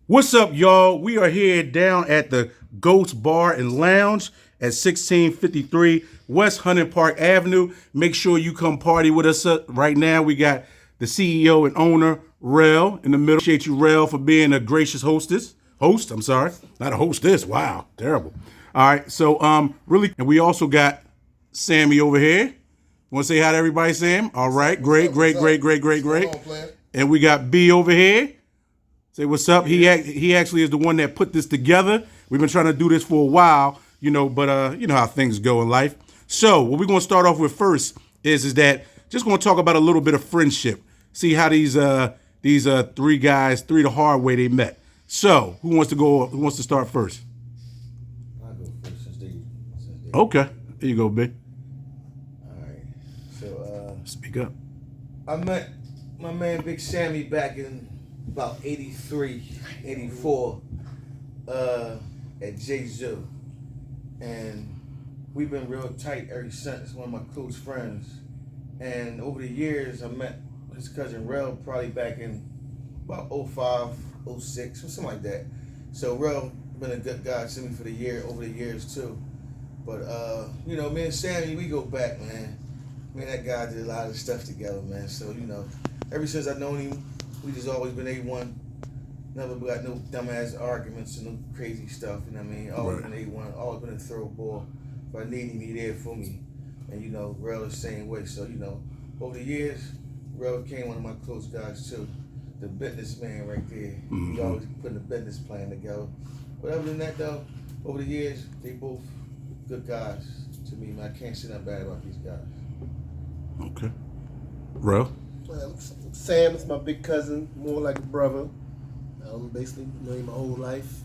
What's up, y'all? We are here down at the Ghost Bar and Lounge at 1653 West Hunting Park Avenue. Make sure you come party with us right now. We got the CEO and owner, Rell, in the middle. Appreciate you, Rell, for being a gracious hostess. I'm sorry. Not a hostess. Wow, terrible. All right, so really, and we also got Sammie over here. Want to say hi to everybody, Sam? All right, great. And we got B over here. Say what's up. He actually is the one that put this together. We've been trying to do this for a while, but you know how things go in life. So what we're gonna start off with first is that just gonna talk about a little bit of friendship. See how these three guys, the hard way they met. So who wants to start first? I'll go first since they Okay. There you go, B. Alright. So Speak up. I met my man Big Sammie back in about 83, 84 at J-Zoo. And we've been real tight ever since, one of my close friends. And over the years, I met his cousin Rell probably back in about 05, 06, or something like that. So Rell been a good guy to me over the years too. But me and Sammie, we go back, man. Me and that guy did a lot of stuff together, man. So, ever since I've known him, we just always been A1. Never got no dumbass arguments and no crazy stuff, you know what I mean? Always been A1, always been a throw ball. If I need him, he there for me. And, Rell the same way. So, over the years, Rell became one of my close guys too. The businessman right there. Mm-hmm. He always putting a business plan together. But other than that, though, over the years, they both good guys to me, man. I can't say nothing bad about these guys. Okay. Rell? Well, Sam is my big cousin, more like a brother. Basically know him my whole life.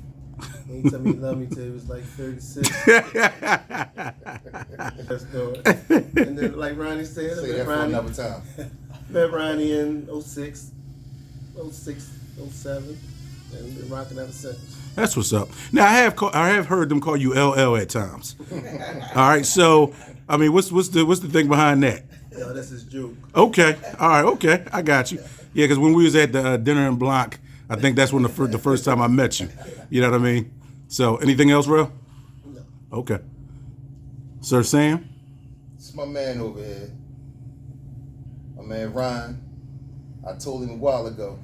He told me he loved me till he was like 36. That's dope. And then, like Ronnie said, say that for another time. Met Ronnie in 06, 07, and been rocking ever since. That's what's up. Now I have heard them call you LL at times. All right, so I mean, what's the thing behind that? Yo, that's his joke. Okay, all right, okay, I got you. Yeah, because when we was at the dinner in Blanc, I think that's when the first time I met you. You know what I mean? So anything else, Rell? No. Okay. Sir Sam? It's my man over here. My man Ryan. I told him a while ago,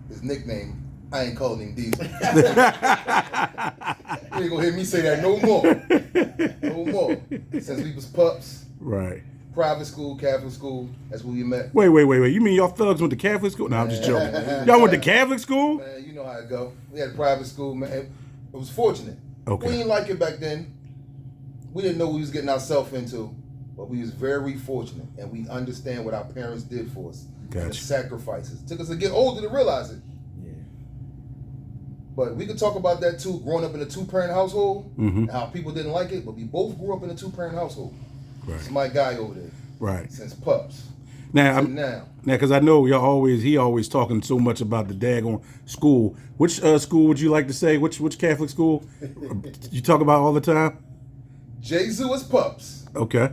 his nickname, I ain't calling him Diesel. You ain't gonna hear me say that no more. No more. Since we was pups. Right. Private school, Catholic school, that's where we met. Wait. You mean y'all thugs went to Catholic school? No, I'm just joking. Y'all went to Catholic school? Man, you know how it go. We had a private school, man. It was fortunate. Okay. We didn't like it back then. We didn't know what we was getting ourselves into, but we was very fortunate, and we understand what our parents did for us. Gotcha. And the sacrifices. It took us to get older to realize it. Yeah. But we could talk about that too, growing up in a two-parent household, Mm-hmm. and how people didn't like it, but we both grew up in a two-parent household. Right. It's my guy over there. Right. Since pups. Now, Now, because I know he always talking so much about the daggone school. Which school would you like to say? Which Catholic school you talk about all the time? J-Zoo is pups. Okay.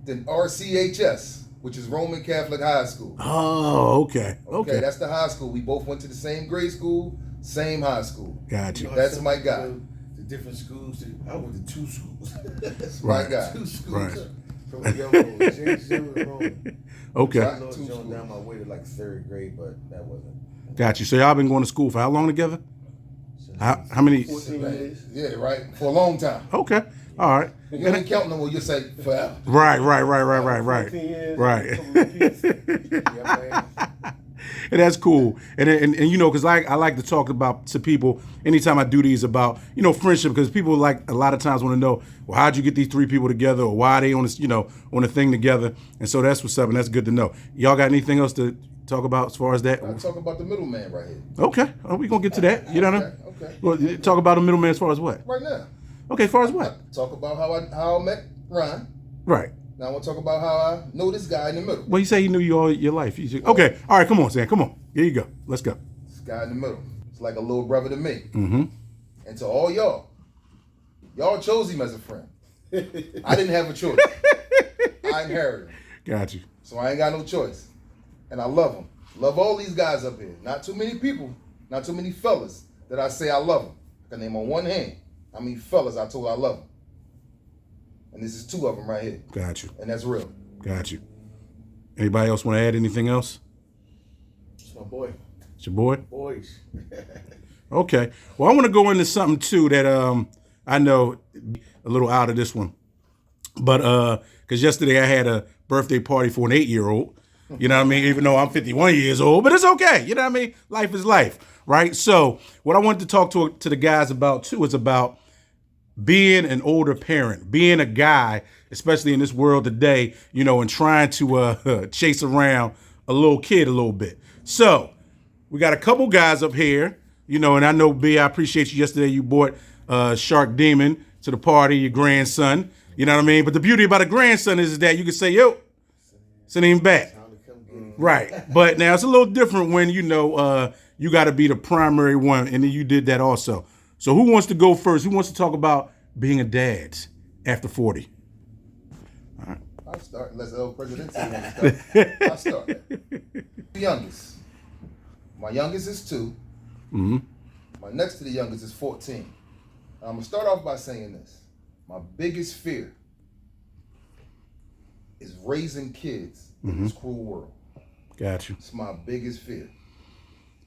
Then RCHS, which is Roman Catholic High School. Oh, okay. Okay. That's the high school. We both went to the same grade school, same high school. Got you. That's my guy. The different schools. I went to two schools. That's Right. my guy. Two schools. Right. From a young old J-Zoo to Roman. Okay. I know it's going down my way to like third grade, but that wasn't. Got you. So y'all been going to school for how long together? How many? 14 years. Yeah, right. For a long time. Okay. All right. You ain't counting no more. You say forever. Right. 14 years. Right. Yeah, man. And that's cool. And because I like to talk about to people anytime I do these about, friendship, because people like a lot of times want to know, well, how'd you get these three people together, or why are they on this, on a thing together? And so that's what's up, and that's good to know. Y'all got anything else to talk about as far as that? I talk about the middleman right here. Okay. We gonna get to that. You know what I mean? Okay. Well, talk about the middleman as far as what? Right now. Okay, as far as what? Talk about how I met Ryan. Right. Now I want to talk about how I know this guy in the middle. Well, you say he knew you all your life. Okay. All right. Come on, Sam. Come on. Here you go. Let's go. This guy in the middle. It's like a little brother to me. Mm-hmm. And to all y'all chose him as a friend. I didn't have a choice. I inherited him. Got you. So I ain't got no choice. And I love him. Love all these guys up here. Not too many people, not too many fellas, that I say I love them. I can name on one hand how many fellas I told I love them. And this is 2 of them right here. Got you. And that's real. Got you. Anybody else want to add anything else? It's my boy. It's your boy? Boys. Okay. Well, I want to go into something too that I know a little out of this one. But because yesterday I had a birthday party for an 8-year-old. You know what I mean? Even though I'm 51 years old, but it's okay. You know what I mean? Life is life, right? So what I wanted to talk to the guys about too is about being an older parent, being a guy, especially in this world today, you know, and trying to chase around a little kid a little bit. So we got a couple guys up here, you know, and I know, B, I appreciate you. Yesterday you brought Shark Demon to the party, your grandson, you know what I mean? But the beauty about a grandson is that you can say, yo, send him back. Right. But now it's a little different when, you know, you got to be the primary one, and then you did that also. So who wants to go first? Who wants to talk about being a dad after 40? All right. I'll start, unless the old president wants to start. I'll start. The youngest. My youngest is 2. Mm-hmm. My next to the youngest is 14. I'm going to start off by saying this. My biggest fear is raising kids in this cruel world. Got you. It's my biggest fear.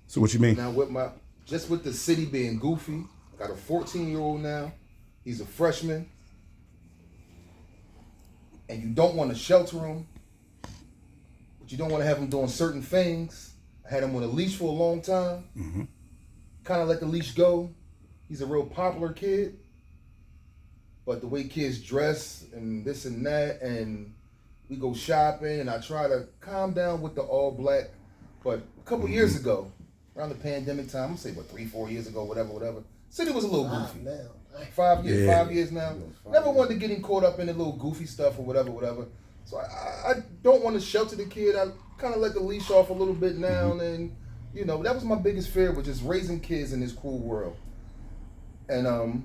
So what you mean? Now with the city being goofy, I got a 14-year-old now. He's a freshman. And you don't want to shelter him, but you don't want to have him doing certain things. I had him on a leash for a long time. Mm-hmm. Kind of let the leash go. He's a real popular kid. But the way kids dress and this and that, and we go shopping, and I try to calm down with the all black. But a couple years ago, around the pandemic time, I'm gonna say 3-4 years ago, whatever. City was a little goofy. 5 years, Yeah. 5 years now. Never wanted to get him caught up in the little goofy stuff or whatever. So I don't want to shelter the kid. I kind of let the leash off a little bit now, and you know that was my biggest fear, was just raising kids in this cruel world. And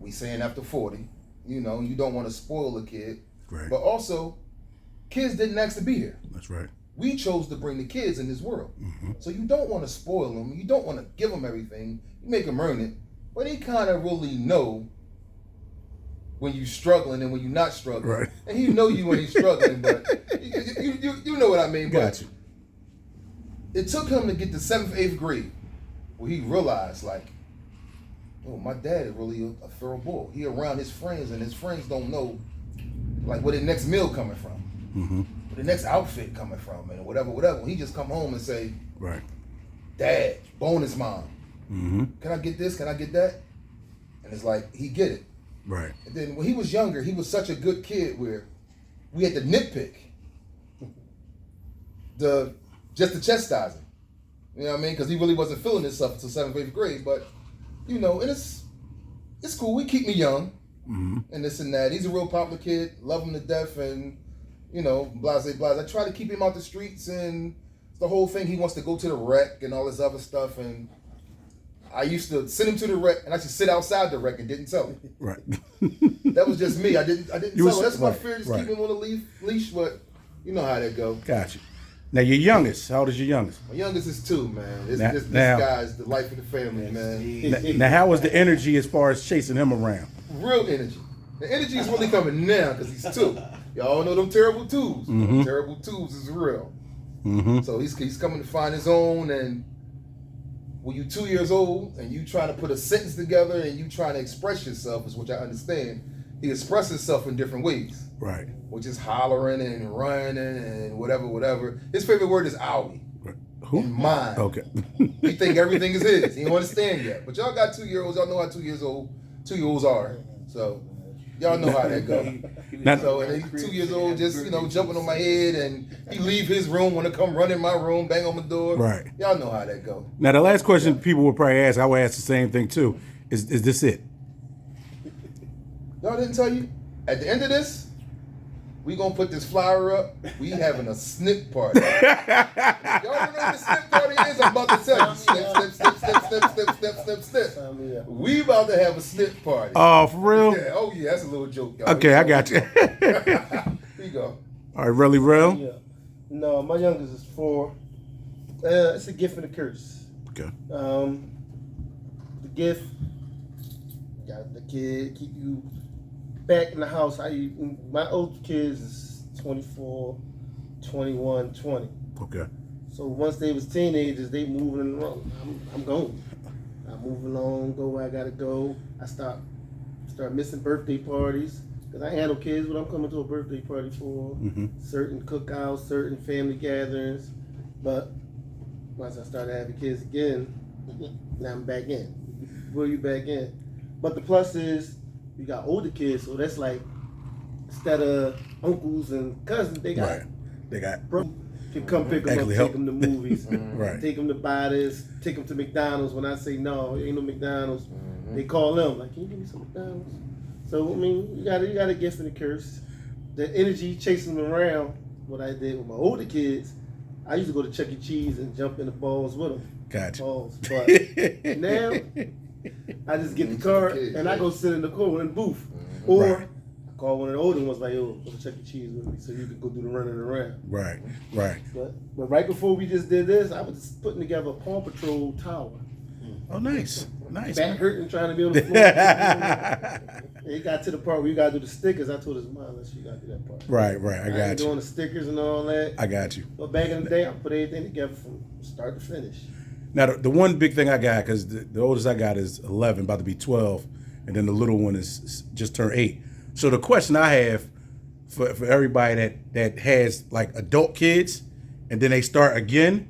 we saying after 40, you know, you don't want to spoil a kid, Right. but also kids didn't ask to be here. That's right. We chose to bring the kids in this world. Mm-hmm. So you don't want to spoil them. You don't want to give them everything. You make them earn it. But they kind of really know when you're struggling and when you're not struggling. Right. And he know you when he's struggling, but you know what I mean. Got you. It took him to get to 7th, 8th grade where he realized, like, oh, my dad is really a thorough boy. He around his friends, and his friends don't know, like, where the next meal coming from. Mm-hmm. The next outfit coming from, and whatever. He just come home and say, Right. Dad, bonus mom. Mm-hmm. Can I get this? Can I get that? And it's like, he get it. Right. And then when he was younger, he was such a good kid where we had to nitpick. Just to chastise him. You know what I mean? Because he really wasn't feeling himself until 7th, 8th grade. But, you know, and it's cool. We keep me young. Mm-hmm. And this and that. He's a real popular kid. Love him to death. And, you know, blase. I try to keep him out the streets, and the whole thing, he wants to go to the rec and all this other stuff. And I used to send him to the rec, and I should sit outside the rec and didn't tell him. Right. That was just me. I didn't tell him. That's my fear, just right. keep him on the leash, but you know how that go. Got you. Now your youngest. How old is your youngest? My youngest is 2, man. This Now- guy's the life of the family, man. Now how was the energy as far as chasing him around? Real energy. The energy is really coming now because he's 2. Y'all know them terrible 2s. Mm-hmm. Terrible 2s is real. Mm-hmm. So he's coming to find his own, and when you're 2 years old and you trying to put a sentence together and you trying to express yourself, is which I understand. He expresses himself in different ways. Right. Which is hollering and running and whatever. His favorite word is owie. Who? And mine. Okay. He think everything is his. He don't understand yet. But y'all got 2-year-olds. Y'all know how 2-year-olds are. So y'all know how that go. Now- So and he's 2 years old, just jumping on my head, and he leave his room, want to come run in my room, bang on my door. Right. Y'all know how that go. Now the last question people would probably ask, I would ask the same thing too. Is this it? Y'all didn't tell you? At the end of this, we gonna put this flyer up. We having a snip party. Y'all don't know what the snip party is? I'm about to tell you. Snip. We about to have a snip party. Oh, for real? Yeah. Oh yeah, that's a little joke, y'all. Okay, I got you. Here you go. All right, Relly Rell. Yeah. No, my youngest is 4. It's a gift and a curse. Okay. the gift. Got the kid, keep you back in the house. My old kids is 24, 21, 20. Okay. So once they was teenagers, they moving along. I'm going. I move along, go where I gotta go. I start missing birthday parties because I handle kids when I'm coming to a birthday party for certain cookouts, certain family gatherings. But once I started having kids again, now I'm back in. Where you back in? But the plus is you got older kids, so that's like instead of uncles and cousins, they got Right. They got bro can come pick them up, Actually take help. them to movies, Right. take them to buy this, take them to McDonald's. When I say no, ain't no McDonald's, they call them like, can you give me some McDonald's? So I mean, you got a gift and a curse. The energy chasing them around. What I did with my older kids, I used to go to Chuck E. Cheese and jump in the balls with them. Gotcha. Balls, but now I just get the card and I go sit in the corner in the booth, or Right. I call one of the older ones like, yo, go to Chuck E. Cheese with me, so you can go do the running around. Right. Right. But right before we just did this, I was just putting together a Paw Patrol tower. Oh, nice. Nice. Back Man. hurting trying to be on the floor. It got to the part where you gotta do the stickers. I told his mom, "Let's you gotta do that part." Right. Right. I ain't got you. doing the stickers and all that. I got you. But back in the day, I put everything together from start to finish. Now, the one big thing I got, because the oldest I got is 11, about to be 12, and then the little one is just turned 8. So the question I have for everybody that has like adult kids, and then they start again,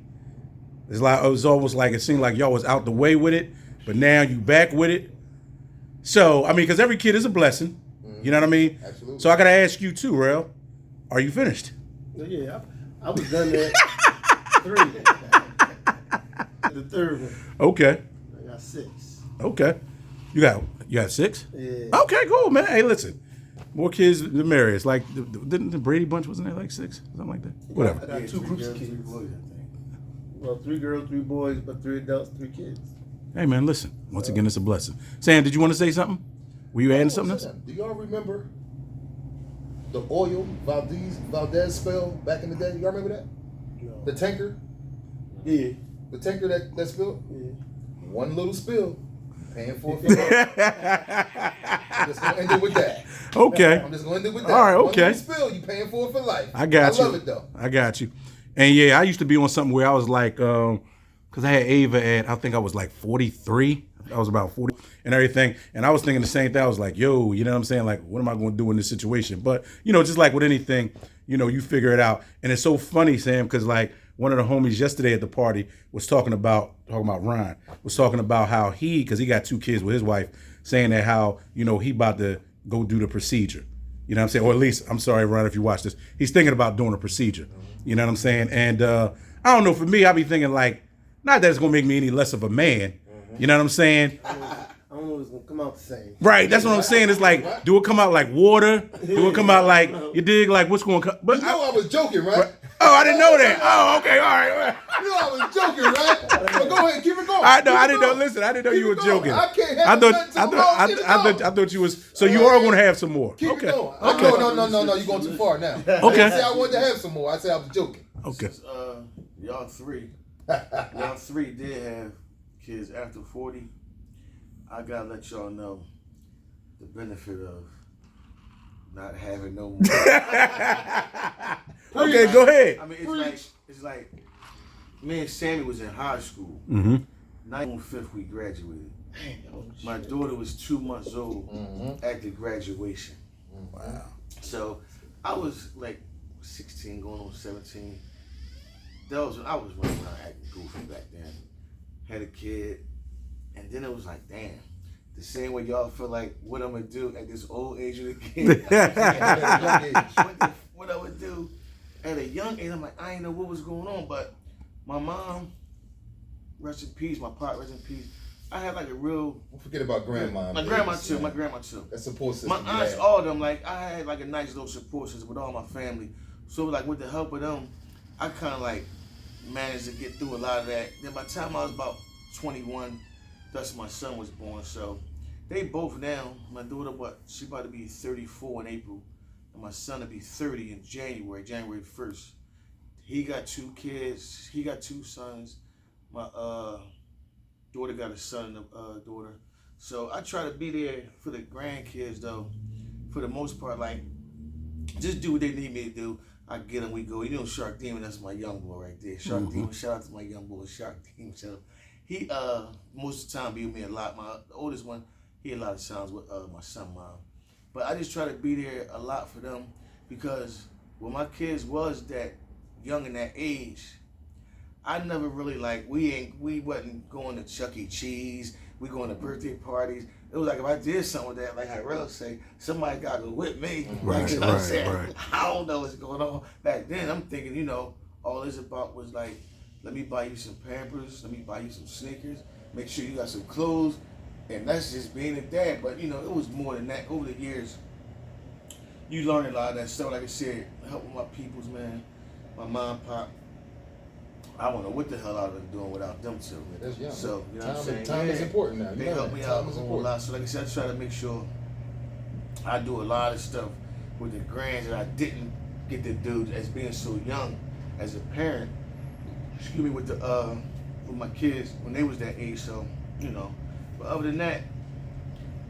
it's like it was almost like it seemed like y'all was out the way with it, but now you back with it. So I mean, because every kid is a blessing, you know what I mean? Absolutely. So I gotta ask you too, Rell, are you finished? So yeah, I was done there. 3. The third one, Okay, I got 6. okay. You got 6? Yeah. Okay, cool, man. Hey, listen, more kids the merrier. It's like didn't the Brady Bunch, wasn't there like 6, something like that? I Whatever. got 2 groups of kids. Well, 3 girls, 3 boys, but 3 adults, 3 kids. Hey, man, listen. Once again, it's a blessing. Sam, did you want to say something? Were you adding something else? Do y'all remember the oil Valdez spill back in the day? Y'all remember that? No. The tanker? Yeah. The tanker that spilled? Yeah. One little spill. Paying for it for life. I'm just gonna end it with that. Okay. I'm just gonna end it with that. All right, One okay. little spill, you paying for it for life. I got you. I love it though. I got you. And yeah, I used to be on something where I was like, because I had Ava at, I think I was like 43. I was about 40 and everything. And I was thinking the same thing. I was like, yo, you know what I'm saying? Like, what am I going to do in this situation? But, you know, just like with anything, you know, you figure it out. And it's so funny, Sam, because like one of the homies yesterday at the party was talking about Ryan, was talking about how because he got 2 kids with his wife, saying that how, you know, he about to go do the procedure. You know what I'm saying? Or at least, I'm sorry, Ryan, if you watch this, he's thinking about doing a procedure. You know what I'm saying? And I don't know, for me, I be thinking like, not that it's going to make me any less of a man. You know what I'm saying? I don't know if it's gonna come out the same. Right, that's what I'm saying. It's like, do it come out like water? Do it come out like, you dig, like what's going to come? But You know I was joking, right? oh, I didn't know that. Oh, okay, all right. You know I was joking, right? So go ahead, keep it going. I know, Keep I it didn't know. going. Listen, I didn't know Keep you were it going. joking. I can't I have thought, nothing I too long. thought, Keep it I going. thought you was. So you are going to have some more. Keep Okay. it going. Okay. No, you're going too far now. Okay. I didn't say I wanted to have some more. I said I was joking. Okay. Y'all 3 did have kids after 40. I gotta let y'all know the benefit of not having no more. Okay, go ahead. I mean, it's like me and Sammie was in high school. Mm-hmm. 95th we graduated. My daughter was 2 months old at the graduation. Wow. So I was like 16, going on 17. That was when I was running around acting goofy back then. Had a kid, and then it was like, damn. The same way y'all feel like what I'm gonna do at this old age of the kid. What I would do at a young age, I'm like, I didn't know what was going on, but my mom, rest in peace, my pop, rest in peace. I had like a real. Don't forget about grandma. My grandma too. My grandma too. That support system. My aunts, all of them, like I had like a nice little support system with all my family. So like with the help of them, I kind of like managed to get through a lot of that. Then by the time I was about 21, that's when my son was born. So they both now, my daughter, she about to be 34 in April, and my son will be 30 in January 1st. He got 2 kids. He got 2 sons. My daughter got a son and a daughter. So I try to be there for the grandkids though. For the most part, like just do what they need me to do. I get them, we go. You know, Shark Demon, that's my young boy right there. Shark Demon, shout out to my young boy, Shark Demon. So he most of the time be with me a lot. The oldest one, he a lot of times with my son mom. But I just try to be there a lot for them because when my kids was that young in that age, I never really we wasn't going to Chuck E. Cheese. We going to birthday parties. It was like if I did something with that, like how Rell say, somebody got to whip me. Right, you know what I'm right, saying? right. I don't know what's going on. Back then, I'm thinking, you know, all it's about was like, let me buy you some Pampers, let me buy you some sneakers, make sure you got some clothes, and that's just being a dad. But you know, it was more than that. Over the years, you learn a lot of that stuff. Like I said, helping my peoples, man, my mom, pop. I don't know what the hell I would have been doing without them two. That's young. So, you know what I'm saying? Time is important now. They help me out a whole lot. So like I said, I try to make sure I do a lot of stuff with the grands that I didn't get to do as being so young as a parent. Excuse me, with my kids when they was that age. So, you know. But other than that,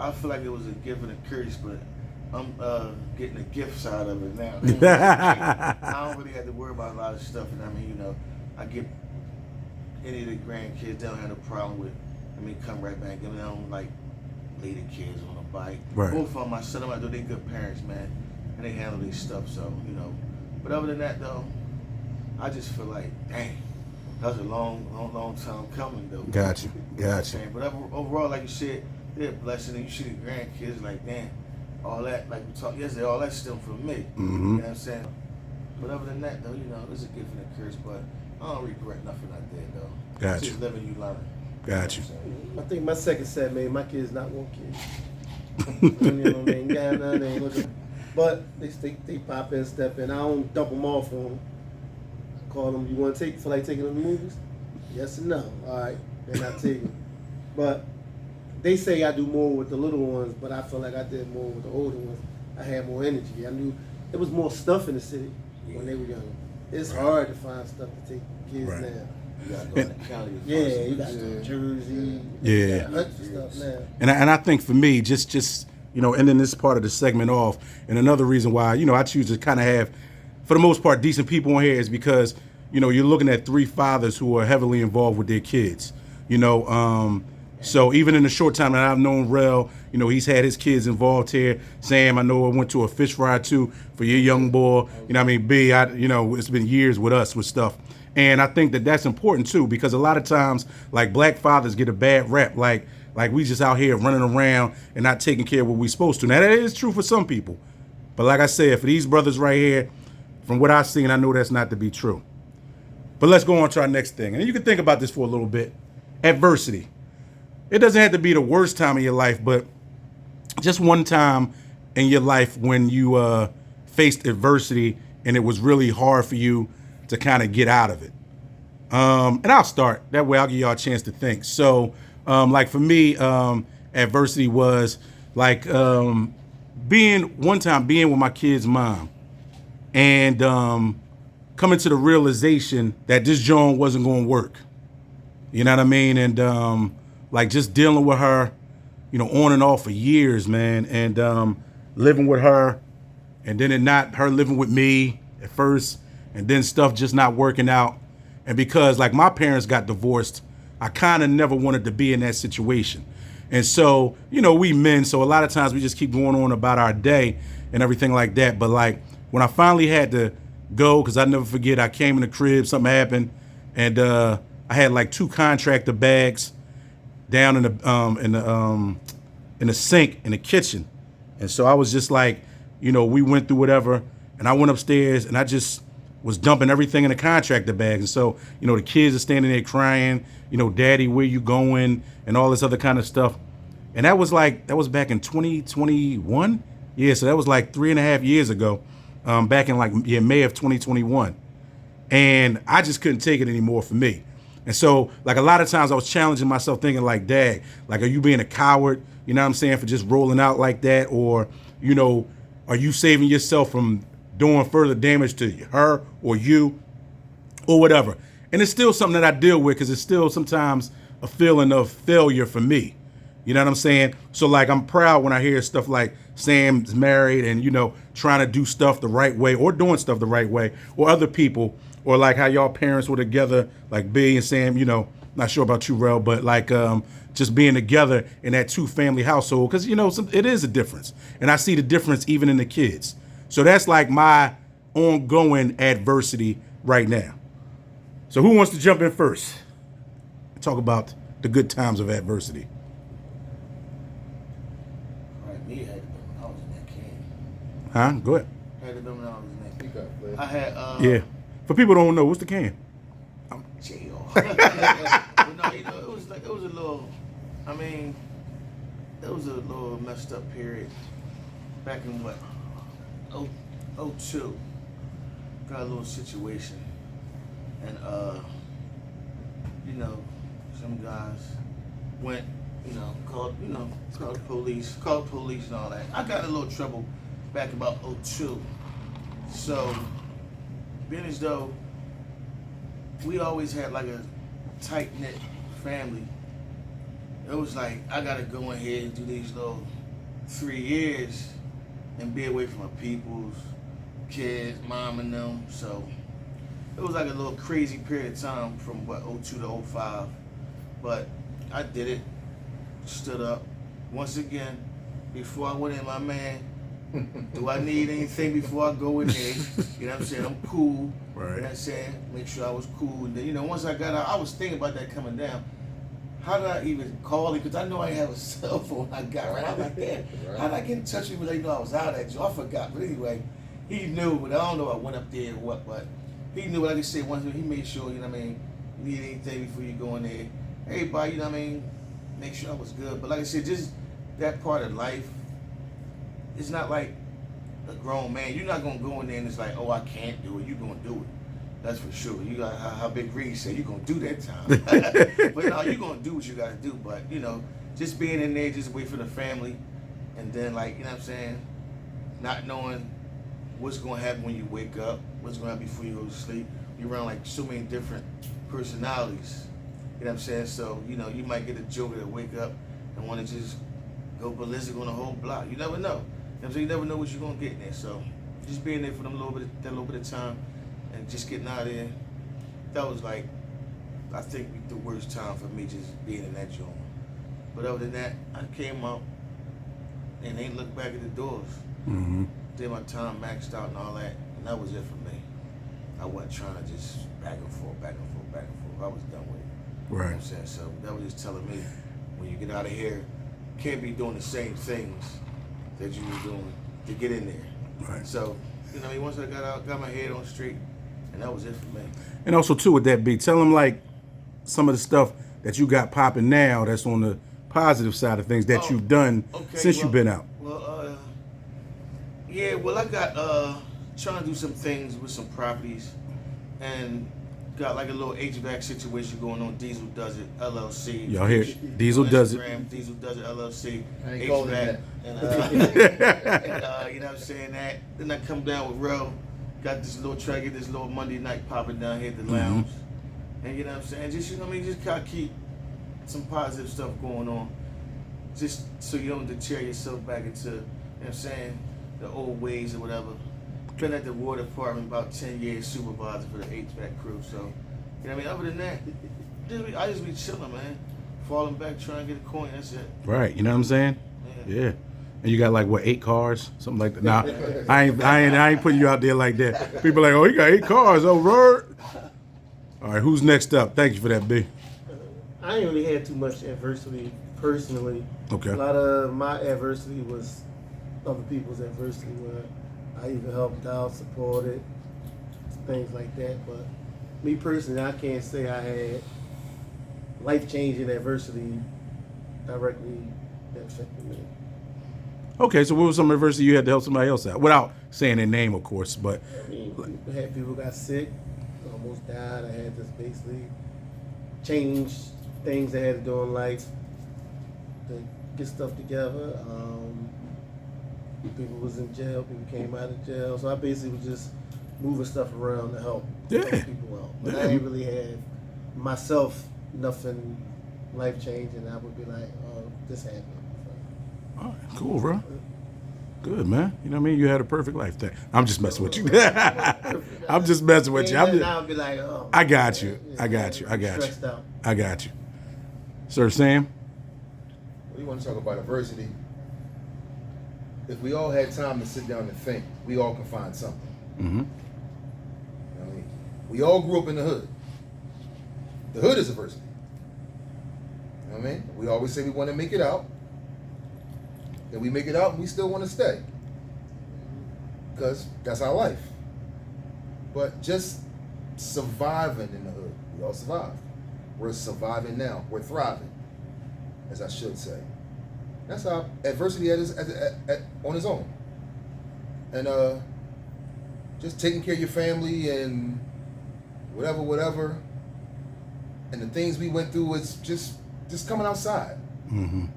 I feel like it was a gift and a curse, but I'm getting the gift side of it now. I don't really have to worry about a lot of stuff, and I mean, you know, I get any of the grandkids, they don't have no problem with, come right back, give them like lady kids on a bike. Right. Both of them, my son and my daughter, they good parents, man, and they handle their stuff, so, you know. But other than that, though, I just feel like, dang, that was a long time coming, though. Got you. But overall, like you said, they're a blessing, and you see the grandkids, like, damn, all that, like we talked yesterday, all that still from me. You know what I'm saying? But other than that, though, you know, it's a gift and a curse, but I don't regret nothing I did, though. Got Just you. living, you learn. Got you. I think my second set, man, my kids not one kid. You know, they ain't got none, they ain't looking. But they pop in, step in. I don't dump them off on them. I call them, you want to feel like taking them to movies? Yes and no. All right, they're not taking. But they say I do more with the little ones, but I feel like I did more with the older ones. I had more energy. I knew there was more stuff in the city when they were younger. It's hard to find stuff to take kids now. You gotta go in the county. Yeah, you got to go to Jersey. Yeah. You got hunts and stuff now. And I think for me, just you know, ending this part of the segment off, and another reason why, you know, I choose to kind of have, for the most part, decent people on here is because, you know, you're looking at three fathers who are heavily involved with their kids. You know, so even in the short time that I've known Rell, you know, he's had his kids involved here. Sam, I know I went to a fish fry too for your young boy. You know what I mean? B, you know, it's been years with us with stuff. And I think that that's important too, because a lot of times, like, black fathers get a bad rep, like we just out here running around and not taking care of what we're supposed to. Now, that is true for some people. But like I said, for these brothers right here, from what I've seen, I know that's not to be true. But let's go on to our next thing. And you can think about this for a little bit. Adversity. It doesn't have to be the worst time of your life, but just one time in your life when you faced adversity and it was really hard for you to kind of get out of it. And I'll start. That way I'll give y'all a chance to think. So, like for me, adversity was like being with my kid's mom and coming to the realization that this joint wasn't going to work. You know what I mean? And like just dealing with her, you know, on and off for years, man, and living with her, and then her living with me at first, and then stuff just not working out. And because like my parents got divorced, I kind of never wanted to be in that situation. And so, you know, we men, so a lot of times we just keep going on about our day and everything like that. But like when I finally had to go, because I never forget, I came in the crib, something happened, and I had like 2 contractor bags down in the sink in the kitchen. And so I was just like, you know, we went through whatever, and I went upstairs and I just was dumping everything in the contractor bags. And so, you know, the kids are standing there crying, you know, Daddy, where you going? And all this other kind of stuff. And that was back in 2021. Yeah, so that was like 3.5 years ago, back in like May of 2021. And I just couldn't take it anymore for me. And so, like, a lot of times I was challenging myself thinking like, Dad, like, are you being a coward, you know what I'm saying, for just rolling out like that? Or, you know, are you saving yourself from doing further damage to her or you or whatever? And it's still something that I deal with because it's still sometimes a feeling of failure for me. You know what I'm saying? So like I'm proud when I hear stuff like Sam's married and trying to do stuff the right way or doing stuff the right way, or other people, or like how y'all parents were together, like B and Sam. Not sure about you, Rell, but like just being together in that 2-family household, because it is a difference, and I see the difference even in the kids. So that's like my ongoing adversity right now. So who wants to jump in first? Talk about the good times of adversity. All right, me had it when I was in that can. Huh? Go ahead. Had it when I was in that Speak up, Flair. I had Yeah. For people who don't know, what's the can? jail. But no, it was a little. I mean, it was a little messed up period back in what 02. Got a little situation, and some guys went, called the police and all that. I got in a little trouble back about 02. So, being as though we always had like a tight-knit family, it was like I gotta go in here and do these little 3 years and be away from my peoples, kids, mom and them. So it was like a little crazy period of time from 02 to 05. But I did it, stood up. Once again, before I went in, my man, do I need anything before I go in there? You know what I'm saying? I'm cool. Right. You know what I'm saying? Make sure I was cool. And then, once I got out, I was thinking about that coming down. How did I even call it? Because I know I didn't have a cell phone when I got right. I'm like, damn, how did I get in touch with him? They know I was out at Joe. I forgot. But anyway, he knew, but I don't know if I went up there or what, but he knew. Like I said, once he made sure, you need anything before you go in there. Everybody, make sure I was good. But like I said, just that part of life, it's not like a grown man. You're not going to go in there and it's like, oh, I can't do it. You're going to do it. That's for sure. You got how Big Reed said, you're going to do that time. But no, you're going to do what you got to do. But, just being in there, just wait for the family. And then, like, you know what I'm saying? Not knowing what's going to happen when you wake up, what's going to happen before you go to sleep. You're around, like, so many different personalities. You know what I'm saying? So, you might get a joker that wake up and want to just go ballistic on the whole block. You never know. You know what I'm saying? You never know what you're going to get in there. So, just being there for that little bit of time and just getting out of there, that was like, I think the worst time for me, just being in that joint. But other than that, I came out and ain't looked back at the doors. Mm-hmm. Did my time maxed out and all that, and that was it for me. I wasn't trying to just back and forth. I was done with it. Right. You know what I'm saying? So that was just telling me, when you get out of here, you can't be doing the same things that you were doing to get in there. Right. So, once I got out, got my head on straight, and that was it for me. And also too, with that, B, tell them like some of the stuff that you got popping now that's on the positive side of things that you've done since you've been out. Well, I got trying to do some things with some properties, and got like a little HVAC situation going on. Diesel Does It LLC. Y'all hear? Diesel Does It. Diesel Does It LLC. I ain't calling HVAC. that. And, you know what I'm saying? That. Then I come down with Rell. Got this little try to get this little Monday night popping down here at the lounge. And you know what I'm saying? Just just kind of keep some positive stuff going on. Just so you don't deter yourself back into, you know what I'm saying, the old ways or whatever. Been at the water department about 10 years, supervisor for the HVAC crew. So, other than that, I just be chilling, man. Falling back, trying to get a coin, that's it. Right. You know what I'm saying? Yeah. And you got like what, 8 cars, something like that. Nah, I ain't putting you out there like that. People are like, oh, you got 8 cars, oh, word. All right, who's next up? Thank you for that, B. I ain't really had too much adversity personally. Okay. A lot of my adversity was other people's adversity, where I either helped out, supported, things like that. But me personally, I can't say I had life-changing adversity directly that affected me. Okay, so what was some adversity you had to help somebody else out? Without saying their name, of course, but. I mean, I had people got sick, almost died. I had to basically change things I had to do in life to get stuff together. People was in jail, people came out of jail. So I basically was just moving stuff around to help people out. But I ain't really had myself nothing life change, and I would be like, oh, this happened. All right, cool, bro. Good, man. You know what I mean? You had a perfect life thing. I'm just messing with you. I'm just messing with you. I'll be like, oh. I got you. I got you. I got you. Stressed out. I got you. Sir Sam? Well, you want to talk about adversity? If we all had time to sit down and think, we all can find something. Mm-hmm. You know what I mean? We all grew up in the hood. The hood is adversity. You know what I mean? We always say we want to make it out. Then we make it out and we still want to stay. Because that's our life. But just surviving in the hood. We all survived. We're surviving now. We're thriving, as I should say. That's how adversity is on its own. And just taking care of your family and whatever. And the things we went through is just coming outside. Mm-hmm.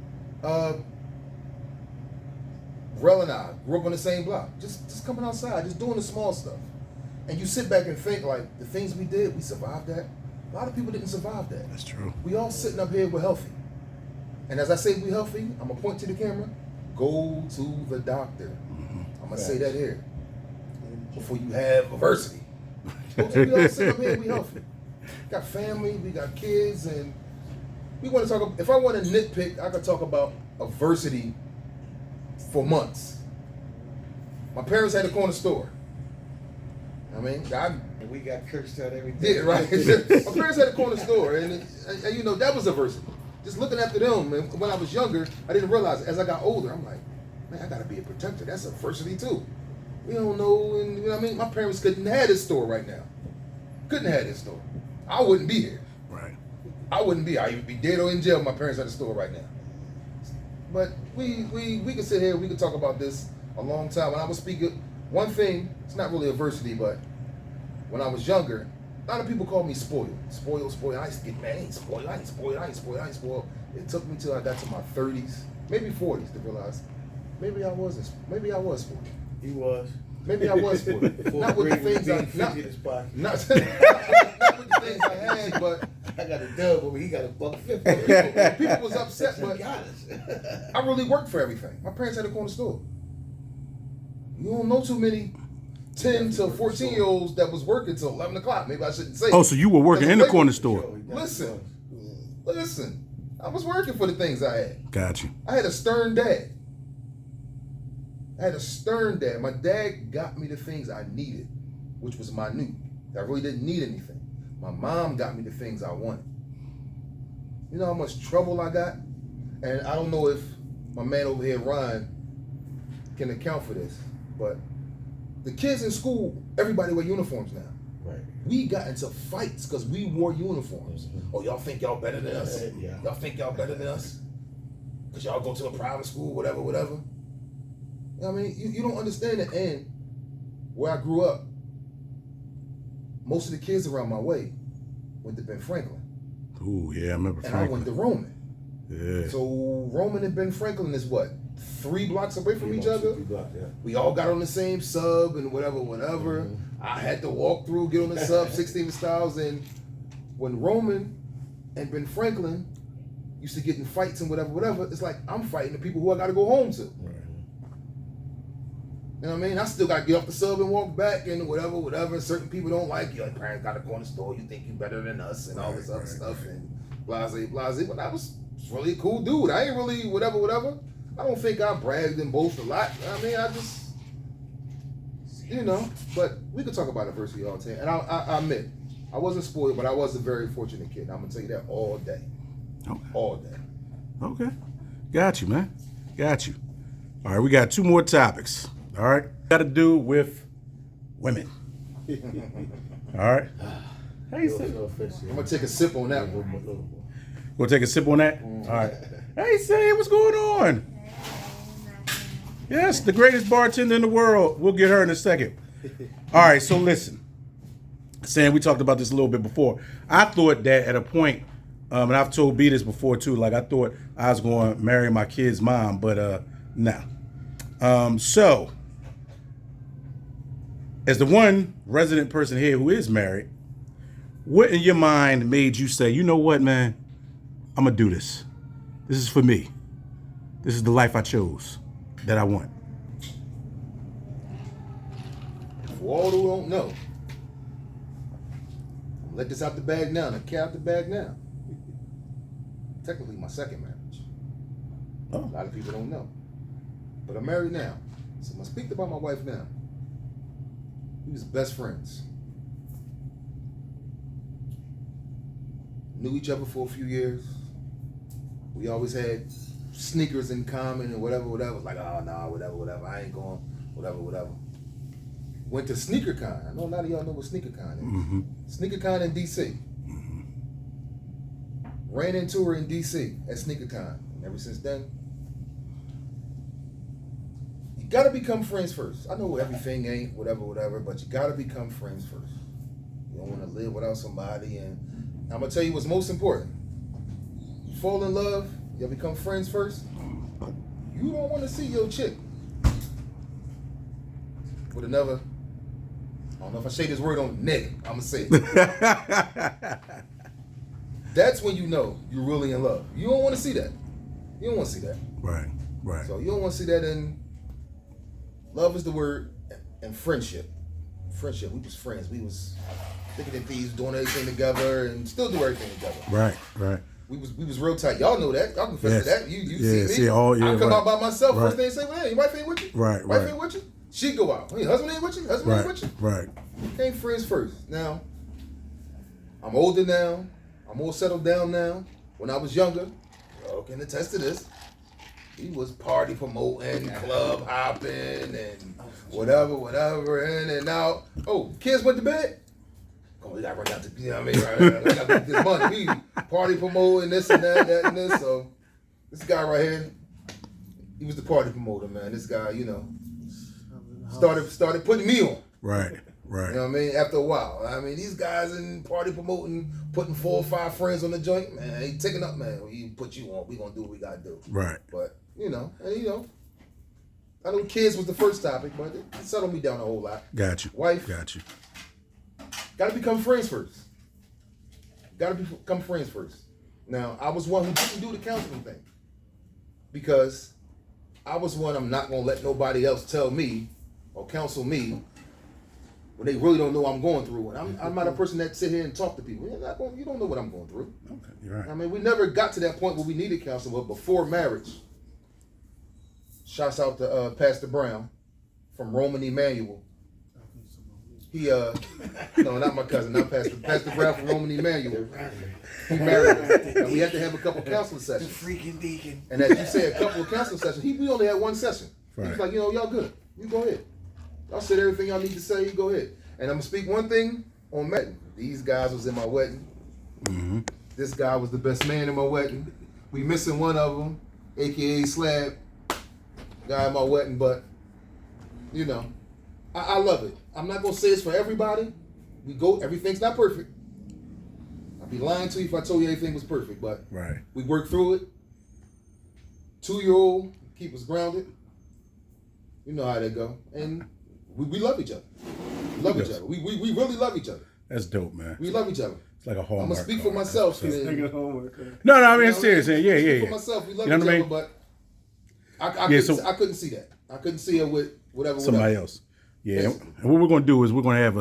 Rell and I grew up on the same block. Just coming outside, just doing the small stuff. And you sit back and think, like, the things we did, we survived that. A lot of people didn't survive that. That's true. We all sitting up here, we're healthy. And as I say we healthy, I'm going to point to the camera, go to the doctor. Mm-hmm. I'm going to say that here. Before you have adversity. We all sit up here, we healthy. Got family, we got kids, and we want to talk, if I want to nitpick, I could talk about adversity for months. My parents had a corner store. I mean, and we got cursed out every day. yeah, right. My parents had a corner store, and you know, that was adversity. Just looking after them, and when I was younger, I didn't realize it. As I got older, I'm like, man, I gotta be a protector. That's adversity too. We don't know, and you know what I mean? My parents couldn't have this store right now. Couldn't have this store. I wouldn't be here. Right. I wouldn't be. I would be dead or in jail if my parents had a store right now. But we could sit here, we could talk about this a long time. When I was speaking, one thing, it's not really adversity, but when I was younger, a lot of people called me spoiled. Spoiled. I used to get mad, I ain't spoiled. It took me till I got to my 30s, maybe 40s to realize maybe I was spoiled. He was. Maybe I was spoiled. Not with the things not with the things I had, but I got a dub over. He got a $1.50. people was upset, but Got us. I really worked for everything. My parents had a corner store. You don't know too many 10 to 14-year-olds that was working till 11 o'clock. Maybe I shouldn't say. Oh, so you were working in the corner store. Listen. I was working for the things I had. Got you. I had a stern dad. My dad got me the things I needed, which was minute. I really didn't need anything. My mom got me the things I wanted. You know how much trouble I got? And I don't know if my man over here, Ryan, can account for this, but the kids in school, everybody wear uniforms now. Right. We got into fights because we wore uniforms. Oh, y'all think y'all better than us? Yeah. Y'all think y'all better than us? Because y'all go to a private school, whatever. I mean, you don't understand it. And where I grew up, most of the kids around my way went to Ben Franklin. Ooh, yeah, I remember And Franklin. I went to Roman. Yeah. So Roman and Ben Franklin is what? 3 blocks away from each other? Yeah. We all got on the same sub and whatever. Mm-hmm. I had to walk through, get on the sub, 16 styles. And when Roman and Ben Franklin used to get in fights and whatever, it's like I'm fighting the people who I got to go home to. Right. You know what I mean? I still got to get off the sub and walk back and whatever. Certain people don't like you. Like, parents got a corner store. You think you better than us and all this other stuff and blase. But I was really a cool dude. I ain't really whatever. I don't think I bragged and boasted a lot. I mean, I just, but we could talk about adversity all the time. And I admit, I wasn't spoiled, but I was a very fortunate kid. I'm going to tell you that all day. Okay. All day. Okay. Got you, man. Got you. All right, we got 2 more topics. All right. Got to do with women. All right. How you say? I'm going to take a sip on that one. We'll take a sip on that? All right. Hey, say, what's going on? Yes, the greatest bartender in the world. We'll get her in a second. All right, so listen. Sam, we talked about this a little bit before. I thought that at a point, and I've told B this before too, like I thought I was going to marry my kid's mom, but no. So, as the one resident person here who is married, what in your mind made you say, you know what, man? I'm gonna do this. This is for me. This is the life I chose that I want. For all who don't know, I'm let this out the bag now, and I cat out the bag now. Technically, my second marriage. Oh. A lot of people don't know, but I'm married now, so I'm gonna speak about my wife now. We was best friends. Knew each other for a few years. We always had sneakers in common and whatever. Like, oh, nah, whatever. I ain't going, whatever. Went to SneakerCon. I know a lot of y'all know what SneakerCon is. Mm-hmm. SneakerCon in DC. Mm-hmm. Ran into her in DC at SneakerCon. And ever since then, you gotta become friends first. I know everything ain't whatever, but you gotta become friends first. You don't wanna live without somebody, and I'm gonna tell you what's most important. You fall in love, you become friends first. You don't wanna see your chick with another, I don't know if I say this word on nigga, I'm gonna say it. That's when you know you're really in love. You don't wanna see that. You don't wanna see that. Right. So you don't wanna see that, and love is the word, and friendship. We was friends. We was thinking and thieves, doing everything together, and still do everything together. Right. We was real tight. Y'all know that. Y'all confess to that. You see me. See, I come out by myself. Right. First thing they say, well, hey, your wife ain't with you. Right. Wife ain't with you. She go out. Hey, husband ain't with you. Husband ain't with you. Right. Came friends first. Now, I'm older now. I'm more settled down now. When I was younger, y'all can attest to this. He was party promoting, club hopping, and whatever. And now, kids went to bed. Oh, we gotta run out to, you know what I mean? Right, I gotta get this money. We party promoting this and that and this. So, this guy right here, he was the party promoter, man. This guy, started putting me on. Right. You know what I mean? After a while. I mean, these guys in party promoting, putting 4 or 5 friends on the joint, man, ain't taking up, man. When you put you on, we gonna do what we gotta do. Right. But, I know kids was the first topic, but it settled me down a whole lot. Got you. Wife. Got you. Gotta become friends first. Now, I was one who didn't do the counseling thing. Because I was one, I'm not gonna let nobody else tell me or counsel me when they really don't know what I'm going through. And I'm not a person that sit here and talk to people. You don't know what I'm going through. Okay, you're right. I mean, we never got to that point where we needed counseling, but before marriage, shouts out to Pastor Brown from Roman Emmanuel. He, no, not my cousin, not Pastor Brown from Roman Emmanuel. He married him. And we had to have a couple of counseling sessions. The freaking deacon. And as you say, a couple of counseling sessions, we only had one session. Right. He was like, y'all good. You go ahead. Y'all said everything y'all need to say, you go ahead. And I'm going to speak one thing on wedding. These guys was in my wedding. Mm-hmm. This guy was the best man in my wedding. We missing one of them, a.k.a. Slab, guy in my wedding, but, I love it. I'm not going to say it's for everybody. Everything's not perfect. I'd be lying to you if I told you everything was perfect, but Right. we worked through it. 2-year-old, keep us grounded. You know how they go. And we love each other. We love each other. We really love each other. That's dope, man. We love each other. It's like a hallmark. I'm going to speak for myself. No, I mean, it's serious. Yeah. For myself, we love You know each what I other, mean? but I couldn't see that. I couldn't see it with whatever. Somebody else. Yeah. And what we're going to do is we're going to have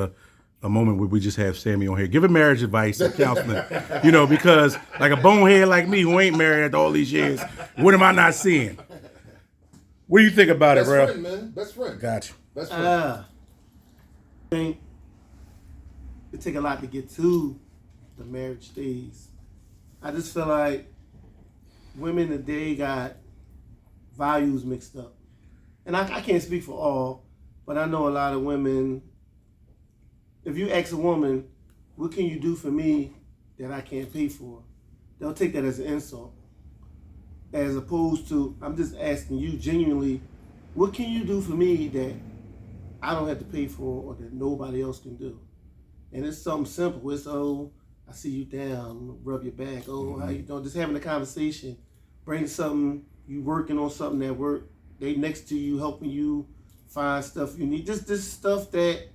a moment where we just have Sammie on here. Give him marriage advice and counseling. Because like a bonehead like me who ain't married after all these years, what am I not seeing? What do you think about Best it, Rell? friend, man. Best friend. Got you. Best friend. I think it take a lot to get to the marriage stage. I just feel like women today got values mixed up. And I can't speak for all, but I know a lot of women, if you ask a woman, what can you do for me that I can't pay for? They'll take that as an insult. As opposed to, I'm just asking you genuinely, what can you do for me that I don't have to pay for or that nobody else can do? And it's something simple. It's, I see you down, rub your back. How you doing? Just having a conversation. Bring something, you working on something that work. They next to you, helping you find stuff you need. Just this stuff that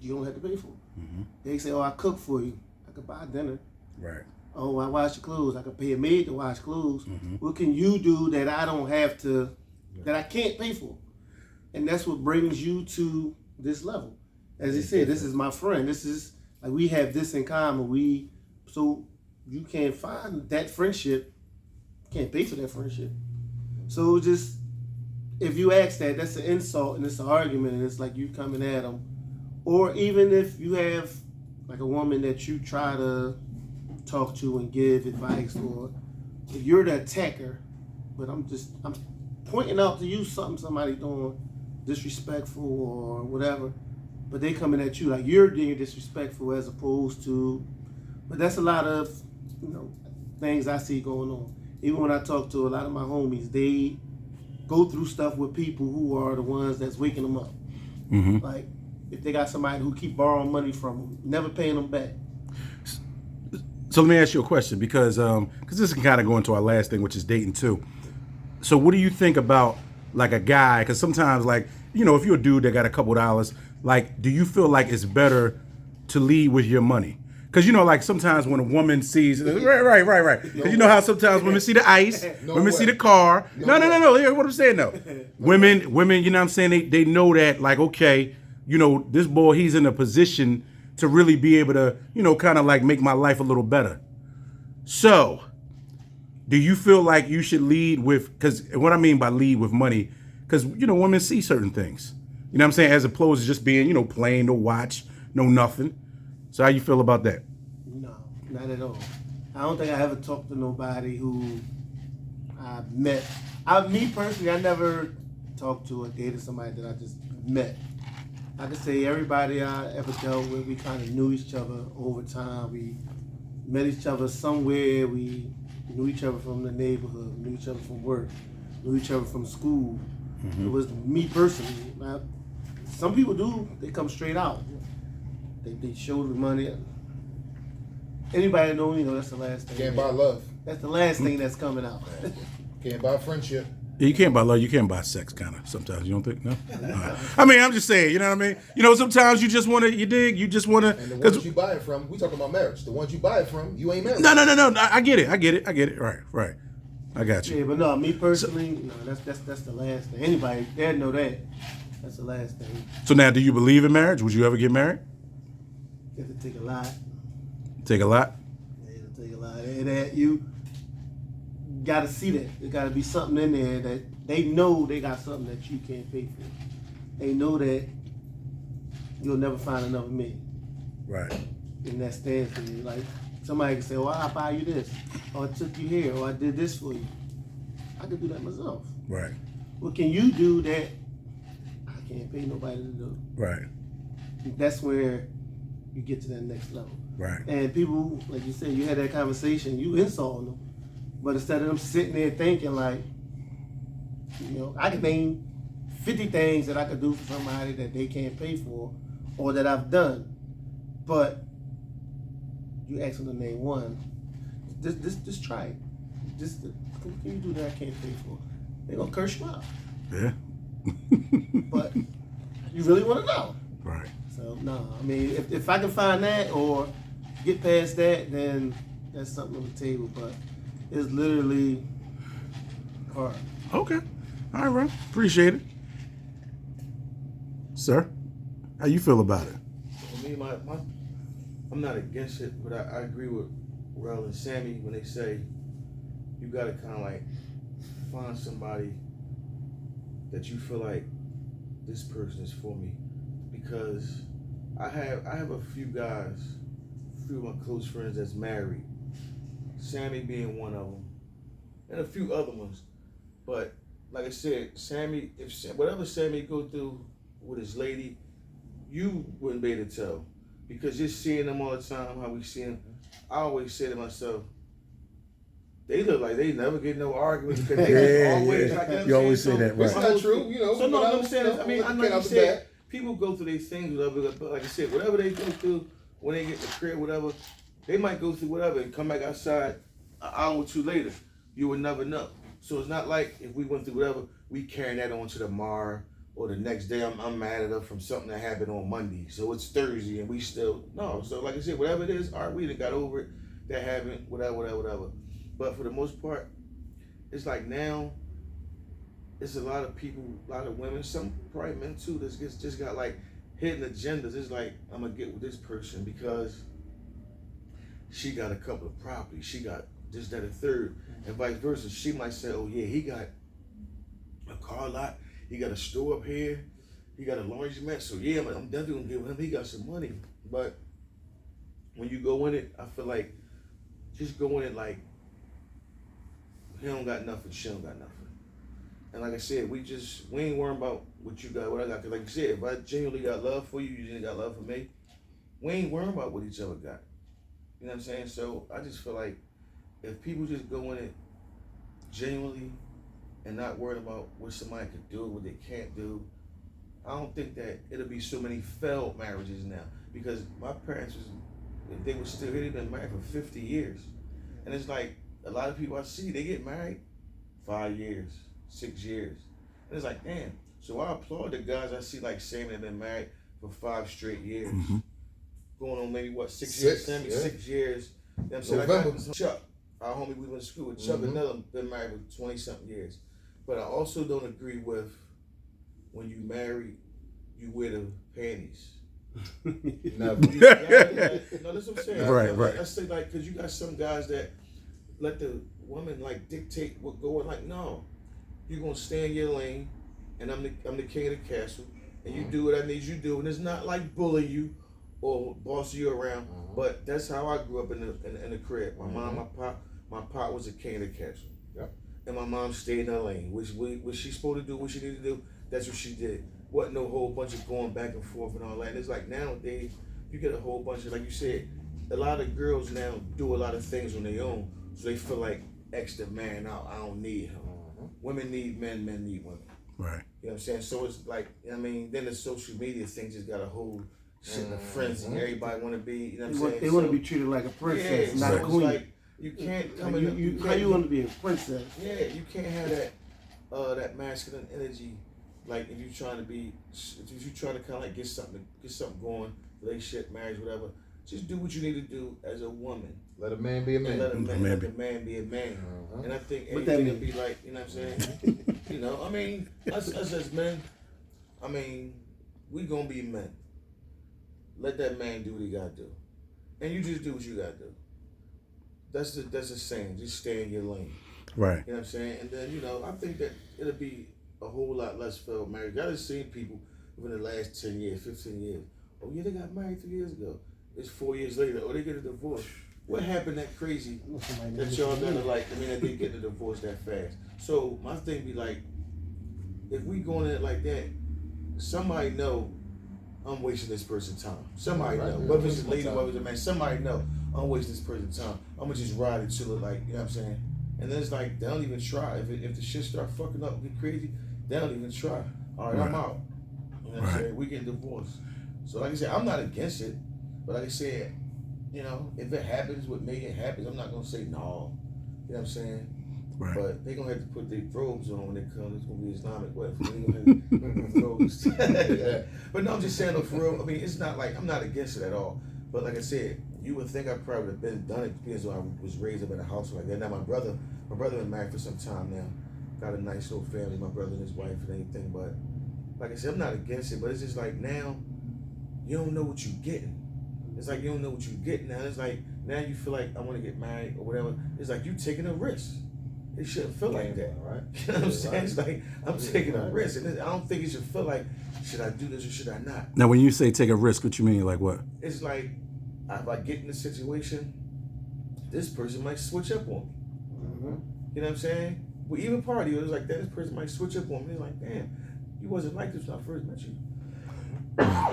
you don't have to pay for. Mm-hmm. They say, I cook for you. I could buy dinner. Right. Oh, I wash the clothes. I can pay a maid to wash clothes. Mm-hmm. What can you do that I don't have to, that I can't pay for? And that's what brings you to this level. As he said, this is my friend. This is like we have this in common. So you can't find that friendship. Can't pay for that friendship. So just if you ask that, that's an insult and it's an argument and it's like you coming at them. Or even if you have like a woman that you try to talk to and give advice, or if you're the attacker, but I'm pointing out to you somebody doing disrespectful or whatever, but they coming at you like you're being disrespectful as opposed to, but that's a lot of, things I see going on. Even when I talk to a lot of my homies, they go through stuff with people who are the ones that's waking them up. Mm-hmm. Like if they got somebody who keep borrowing money from them, never paying them back. So let me ask you a question, because this can kind of go into our last thing, which is dating too. So what do you think about like a guy? Because sometimes, like, if you're a dude that got a couple dollars, like, do you feel like it's better to lead with your money? Because like sometimes when a woman sees, right. Because how sometimes women see the ice, women see the car. No. Here's what I'm saying though. Women, you know what I'm saying? They know that, like, okay, this boy, he's in a position to really be able to, kind of like make my life a little better. So, do you feel like you should lead with, because what I mean by lead with money, because, women see certain things. You know what I'm saying? As opposed to just being, plain, no watch, no nothing. So how you feel about that? No, not at all. I don't think I ever talked to nobody who I met. Me personally, I never talked to or dated somebody that I just met. I can say everybody I ever dealt with, we kind of knew each other over time. We met each other somewhere. We knew each other from the neighborhood. We knew each other from work. Knew each other from school. Mm-hmm. It was me personally. Now, some people do. They come straight out. They show the money. Anybody that know me, that's the last thing. Can't buy love. That's the last thing that's coming out. Can't buy friendship. Yeah, you can't buy love. You can't buy sex, kind of. Sometimes you don't think, no. Right. I mean, I'm just saying. You know what I mean? Sometimes you just want to. You dig? You just want to. And the ones you buy it from, we talking about marriage. The ones you buy it from, you ain't married. No. I get it. Right. I got you. Yeah, but no, me personally, that's the last thing. Anybody that know that, that's the last thing. So now, do you believe in marriage? Would you ever get married? You have to take a lot. Take a lot? Yeah, it'll take a lot. And you got to see that. There got to be something in there that they know they got something that you can't pay for. They know that you'll never find another me. Right. And that stands for you. Like, somebody can say, well, I'll buy you this. Or I took you here. Or I did this for you. I could do that myself. Right. What can you do that I can't pay nobody to do? Right. That's where you get to that next level. Right. And people, like you said, you had that conversation, you insult them. But instead of them sitting there thinking like, I can name 50 things that I could do for somebody that they can't pay for or that I've done. But you ask them to name one, just try it. What can you do that I can't pay for? They're going to curse you out. Yeah. But you really want to know. Right. So, no, I mean, if I can find that or get past that, then that's something on the table. But it's literally hard. Okay. All right, bro. Appreciate it. Sir, how you feel about it? I mean, I'm not against it, but I agree with Rell and Sammie when they say you got to kind of like find somebody that you feel like this person is for me. Because I have a few guys, a few of my close friends that's married, Sammie being one of them, and a few other ones. But like I said, Sammie, whatever Sammie go through with his lady, you wouldn't be able to tell. Because just seeing them all the time, how we see them, I always say to myself, they look like they never get no arguments because they always like that. You always say that, right? It's not true, So no, what I'm saying is, I know you said people go through these things, whatever. But like I said, whatever they go through when they get to the crib, whatever, they might go through whatever and come back outside an hour or two later. You would never know. So it's not like if we went through whatever, we carrying that on to tomorrow or the next day. I'm mad at her from something that happened on Monday. So it's Thursday and we still no. So like I said, whatever it is, all right, we done got over it. that haven't, whatever. But for the most part, it's like now, it's a lot of people, a lot of women, some probably men too, that just got like hidden agendas. It's like, I'm gonna get with this person because she got a couple of properties, she got this, that, and third, and vice versa. She might say, oh yeah, he got a car lot, he got a store up here, he got a laundromat, so yeah, I'm definitely gonna get with him, he got some money. But when you go in it, I feel like, just go in it like, he don't got nothing, she don't got nothing. And like I said, we ain't worrying about what you got, what I got. Cause like you said, if I genuinely got love for you, you genuinely got love for me, we ain't worrying about what each other got. You know what I'm saying? So I just feel like if people just go in it genuinely and not worried about what somebody could do, what they can't do, I don't think that it'll be so many failed marriages now. Because my parents if they were still here, they've been married for 50 years. And it's like, a lot of people I see, they get married 5 years, 6 years. And it's like, damn. So I applaud the guys I see like Sammie that been married for 5 straight years. Mm-hmm. Going on maybe what, 6 years? Sammie, yeah. 6 years. You know what I'm saying? November. Like Chuck, our homie we went to school with, Chuck and Nella been married for 20-something years. But I also don't agree with when you marry, you wear the panties. Never. No, that's what I'm saying. Right. I say like, cause you got some guys that let the woman like dictate what going. Like, no, you gonna stay in your lane, and I'm the king of the castle, and you do what I need you to do, and it's not like bully you or boss you around. But that's how I grew up in the crib. My mom, my pop was the king of the castle. Yep. And my mom stayed in her lane. What she supposed to do, what she needed to do, that's what she did. Wasn't no whole bunch of going back and forth and all that. And it's like nowadays, you get a whole bunch of, like you said, a lot of girls now do a lot of things on their own, so they feel like, X the man out, I don't need him. Women need men, men need women. Right. You know what I'm saying? So it's like, I mean, then the social media thing just got a whole shit in a frenzy. Everybody want to be, you know what I'm saying? They want to be treated like a princess, yeah, not so a queen. It's like, you can't come in. How you want to be a princess? Yeah, you can't have that masculine energy. Like if you're trying to kind of like get something going, relationship, marriage, whatever. Just do what you need to do as a woman. Let a man be a man. Let the man be a man. And I think anything will be like, you know what I'm saying? You know, I mean, us as men, I mean, we gonna be men. Let that man do what he gotta do, and you just do what you gotta do. That's the saying. Just stay in your lane. Right. You know what I'm saying? And then, you know, I think that it'll be a whole lot less failed marriage. I just seen people within the last 10 years, 15 years. Oh yeah, they got married 3 years ago. It's 4 years later. Oh, they get a divorce. What happened that crazy that y'all gonna like? I mean, that they get a divorce that fast. So my thing be like, if we going at it like that, somebody know I'm wasting this person's time. Somebody know. Whether it's a lady, whether it's a man, somebody know I'm wasting this person's time. I'm gonna just ride it till it like, you know what I'm saying? And then it's like, they don't even try. If the shit start fucking up, get crazy, they don't even try. All right, I'm out. You know what I'm saying? We get divorced. So like I said, I'm not against it. But like I said, you know, if it happens with me, it happens. I'm not gonna say no. You know what I'm saying? Right. But they gonna have to put their robes on when they come. It's gonna be Islamic wedding. They gonna have robes. But no, I'm just saying, though, for real. I mean, it's not like I'm not against it at all. But like I said, you would think I probably would have done it because I was raised up in a house like that. Now my brother been married for some time now. Got a nice little family. My brother and his wife and everything. But like I said, I'm not against it. But it's just like now, you don't know what you're getting. It's like you don't know what you're getting now. It's like now you feel like I want to get married or whatever. It's like you taking a risk. It shouldn't feel like that, right? You know what I'm saying? It's like I'm taking a risk, and I don't think it should feel like, should I do this or should I not? Now, when you say take a risk, what you mean? Like what? It's like if I get in a situation, this person might switch up on me. You know what I'm saying? We even party, it was like that. This person might switch up on me. It's like, damn, you wasn't like this when I first met you.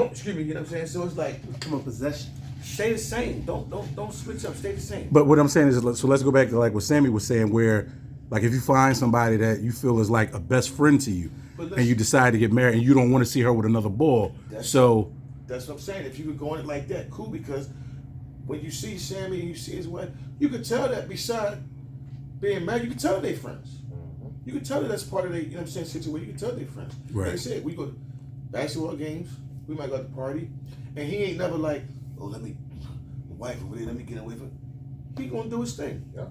Excuse me, you know what I'm saying? So it's like, Come on, possession. stay the same. Don't switch up. Stay the same. But what I'm saying is, so let's go back to like what Sammie was saying, where like if you find somebody that you feel is like a best friend to you, and you decide to get married, and you don't want to see her with another boy, That's so what I'm saying. If you could go on it like that, cool. Because when you see Sammie and you see his wife, you could tell that beside being married, you could tell they friends. You could tell that that's part of their, you know what I'm saying, situation. You can tell they friends. Right. Like I said, we go to basketball games. We might go to the party, and he ain't never like, oh, my wife over there, let me get away from. he gonna do his thing. Yeah.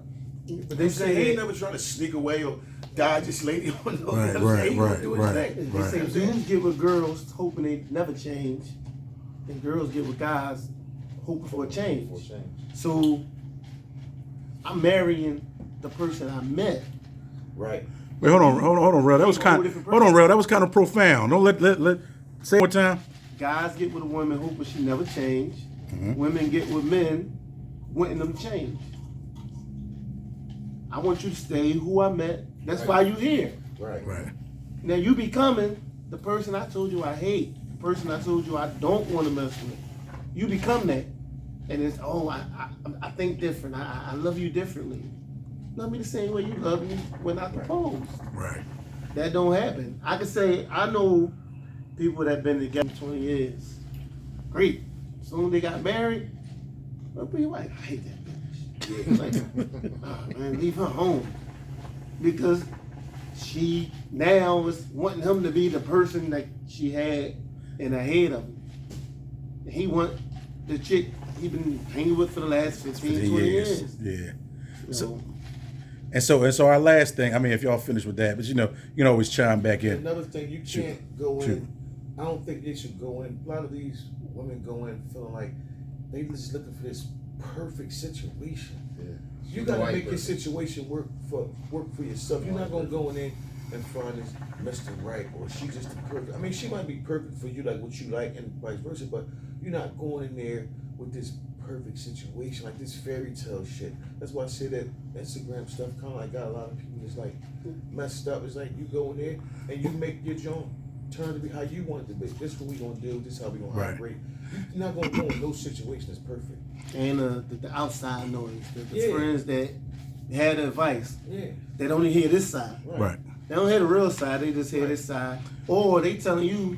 But they He say ain't never trying to sneak away or dodge this lady on no Right, other right, side. He gonna right, do his right. thing. they say dudes get with girls hoping they never change, and girls get with guys hoping for a change. So I'm marrying the person I met. Right. Wait, hold on, Rell. That was kind of Rell. That was kind of profound. Don't let say it one more time. Guys get with a woman hoping she never change. Mm-hmm. Women get with men wanting them to change. I want you to stay who I met. That's why you here. Right. Right. Now you becoming the person I told you I hate, the person I told you I don't want to mess with. You become that, and it's I think different. I love you differently. Love me the same way you love me when I proposed. Right. That don't happen. I can say I know people that been together 20 years. Great. As soon as they got married, they'll be like, I hate that bitch. Yeah. Like, oh, man, leave her home. Because she now is wanting him to be the person that she had in her head of him. And he want the chick he been hanging with for the last 15, 20 years. Yeah. So, And so our last thing, I mean, if y'all finish with that, but you can always chime back in. Another thing, you can't go in. I don't think they should go in. A lot of these women go in feeling like they just looking for this perfect situation. Yeah. You gotta make your situation work for yourself. You're not gonna go in there and find this Mr. Right or she just the perfect. I mean, she might be perfect for you, like what you like, and vice versa. But you're not going in there with this perfect situation, like this fairy tale shit. That's why I say that Instagram stuff kind of like got a lot of people just like messed up. It's like you go in there and you make your joint turn to be how you want it to be. This is what we gonna do. This is how we gonna operate. You're not gonna go in no situation that's perfect. and the outside noise, the Yeah. friends that had advice, Yeah. they don't even hear this side. Right. They don't hear the real side, they just hear this side. Or they telling you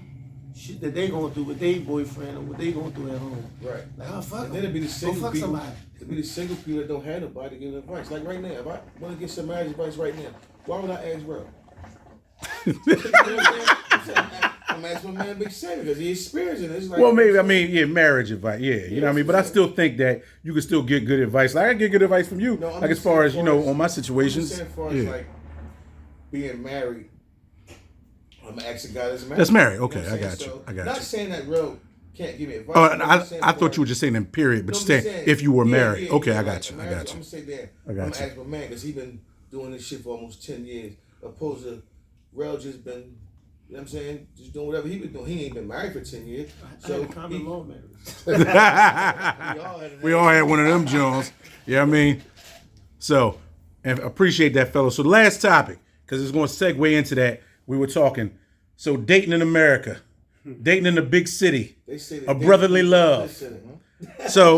shit that they going through with their boyfriend or what they going through at home. Right. Like, oh, fuck And then it'd be the Go single fuck people. somebody. It'd be the single people that don't have nobody to give advice. Like right now, if I want to get some marriage advice right now, why would I ask Rell? You know what I'm saying? I'm asking my man Big Sammie because he's experiencing it. It's like, Well, maybe, I mean, yeah, marriage advice, yeah, you know what I mean? But I still think that you can still get good advice. Like, I get good advice from you, No, I'm like as just far saying as, on my I'm situations. just saying as far as Yeah. like being married, I'm gonna ask a guy that's married. That's married. You know Okay, what I'm I saying? got you. So, I got not you. saying that Rell can't give me advice. Oh, I'm and just saying I for- thought you were just saying in period, but No, just I'm saying saying, if you were yeah, married. yeah, Okay, yeah, I like, got you. I marriage, got I'm you. gonna say that. I got I'm gonna you. ask my man because he been doing this shit for almost 10 years. Opposed to Rell just been, you know what I'm saying, just doing whatever he been doing. He ain't been married for 10 years. So I had a common he- law marriage. We all had one of them Jones. You know what I mean? So, and appreciate that, fellow. So the last topic, because it's going to segue into that, we were talking. So dating in America, dating in the big city, They say that a they- brotherly love. Listen,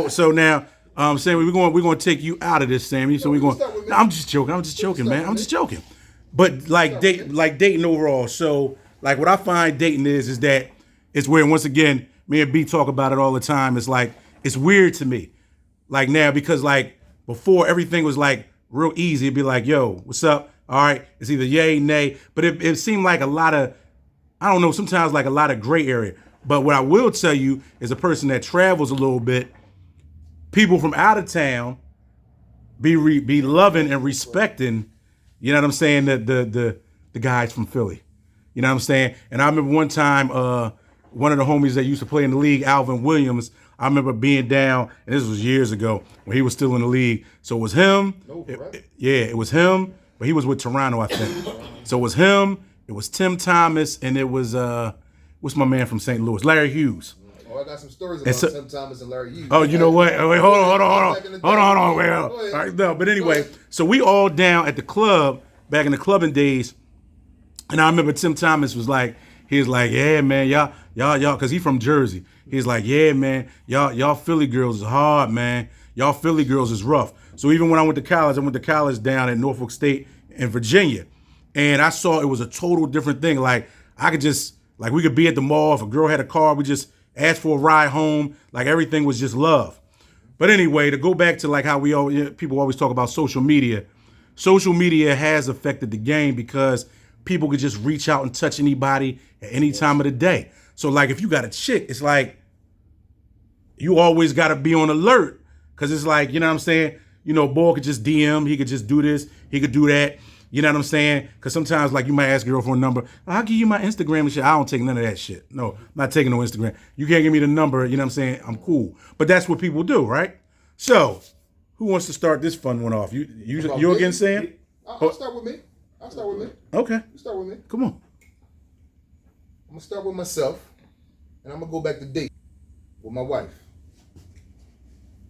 So now, Sammy, we're going to take you out of this, Sammy. So No, we're you going. start with me. No, I'm just joking. I'm just You joking, start man. with I'm me. just joking. But like dating overall. So like what I find dating is that it's where, once again, me and B talk about it all the time. It's like it's weird to me, like now, because like before everything was like real easy. It'd be like, yo, what's up? All right, it's either yay, nay. But it seemed like a lot of, I don't know, sometimes like a lot of gray area. But what I will tell you is a person that travels a little bit, people from out of town be loving and respecting, you know what I'm saying, the guys from Philly. You know what I'm saying? And I remember one time, one of the homies that used to play in the league, Alvin Williams, I remember being down, and this was years ago when he was still in the league. So it was him. No, correct. It was him, but he was with Toronto, I think. So it was him, it was Tim Thomas, and it was, what's my man from St. Louis? Larry Hughes. Oh, I got some stories about Tim Thomas and Larry Hughes. Oh, you know what? Wait, hold on. Back in the day. Wait, Go hold ahead. on. All right, no, but anyway, Go ahead. so we all down at the club back in the clubbing days, and I remember Tim Thomas was like, he was like, yeah, man, y'all, because he from Jersey. He's like, yeah, man, y'all Philly girls is hard, man. Y'all Philly girls is rough. So even when I went to college down at Norfolk State in Virginia, and I saw it was a total different thing. Like I could just, like we could be at the mall. If a girl had a car, we just ask for a ride home. Like everything was just love. But anyway, to go back to like how people always talk about social media. Social media has affected the game because people could just reach out and touch anybody at any time of the day. So like if you got a chick, it's like you always got to be on alert because it's like, you know what I'm saying? you know, boy could just DM, he could just do this, he could do that. You know what I'm saying? Because sometimes, like, you might ask a girl for a number. I'll give you my Instagram and shit. I don't take none of that shit. No, I'm not taking no Instagram. You can't give me the number. You know what I'm saying? I'm cool. But that's what people do, right? So, who wants to start this fun one off? You again, Sam? I'll start with me. Okay. You start with me. Come on. I'm gonna start with myself, and I'm gonna go back to date with my wife.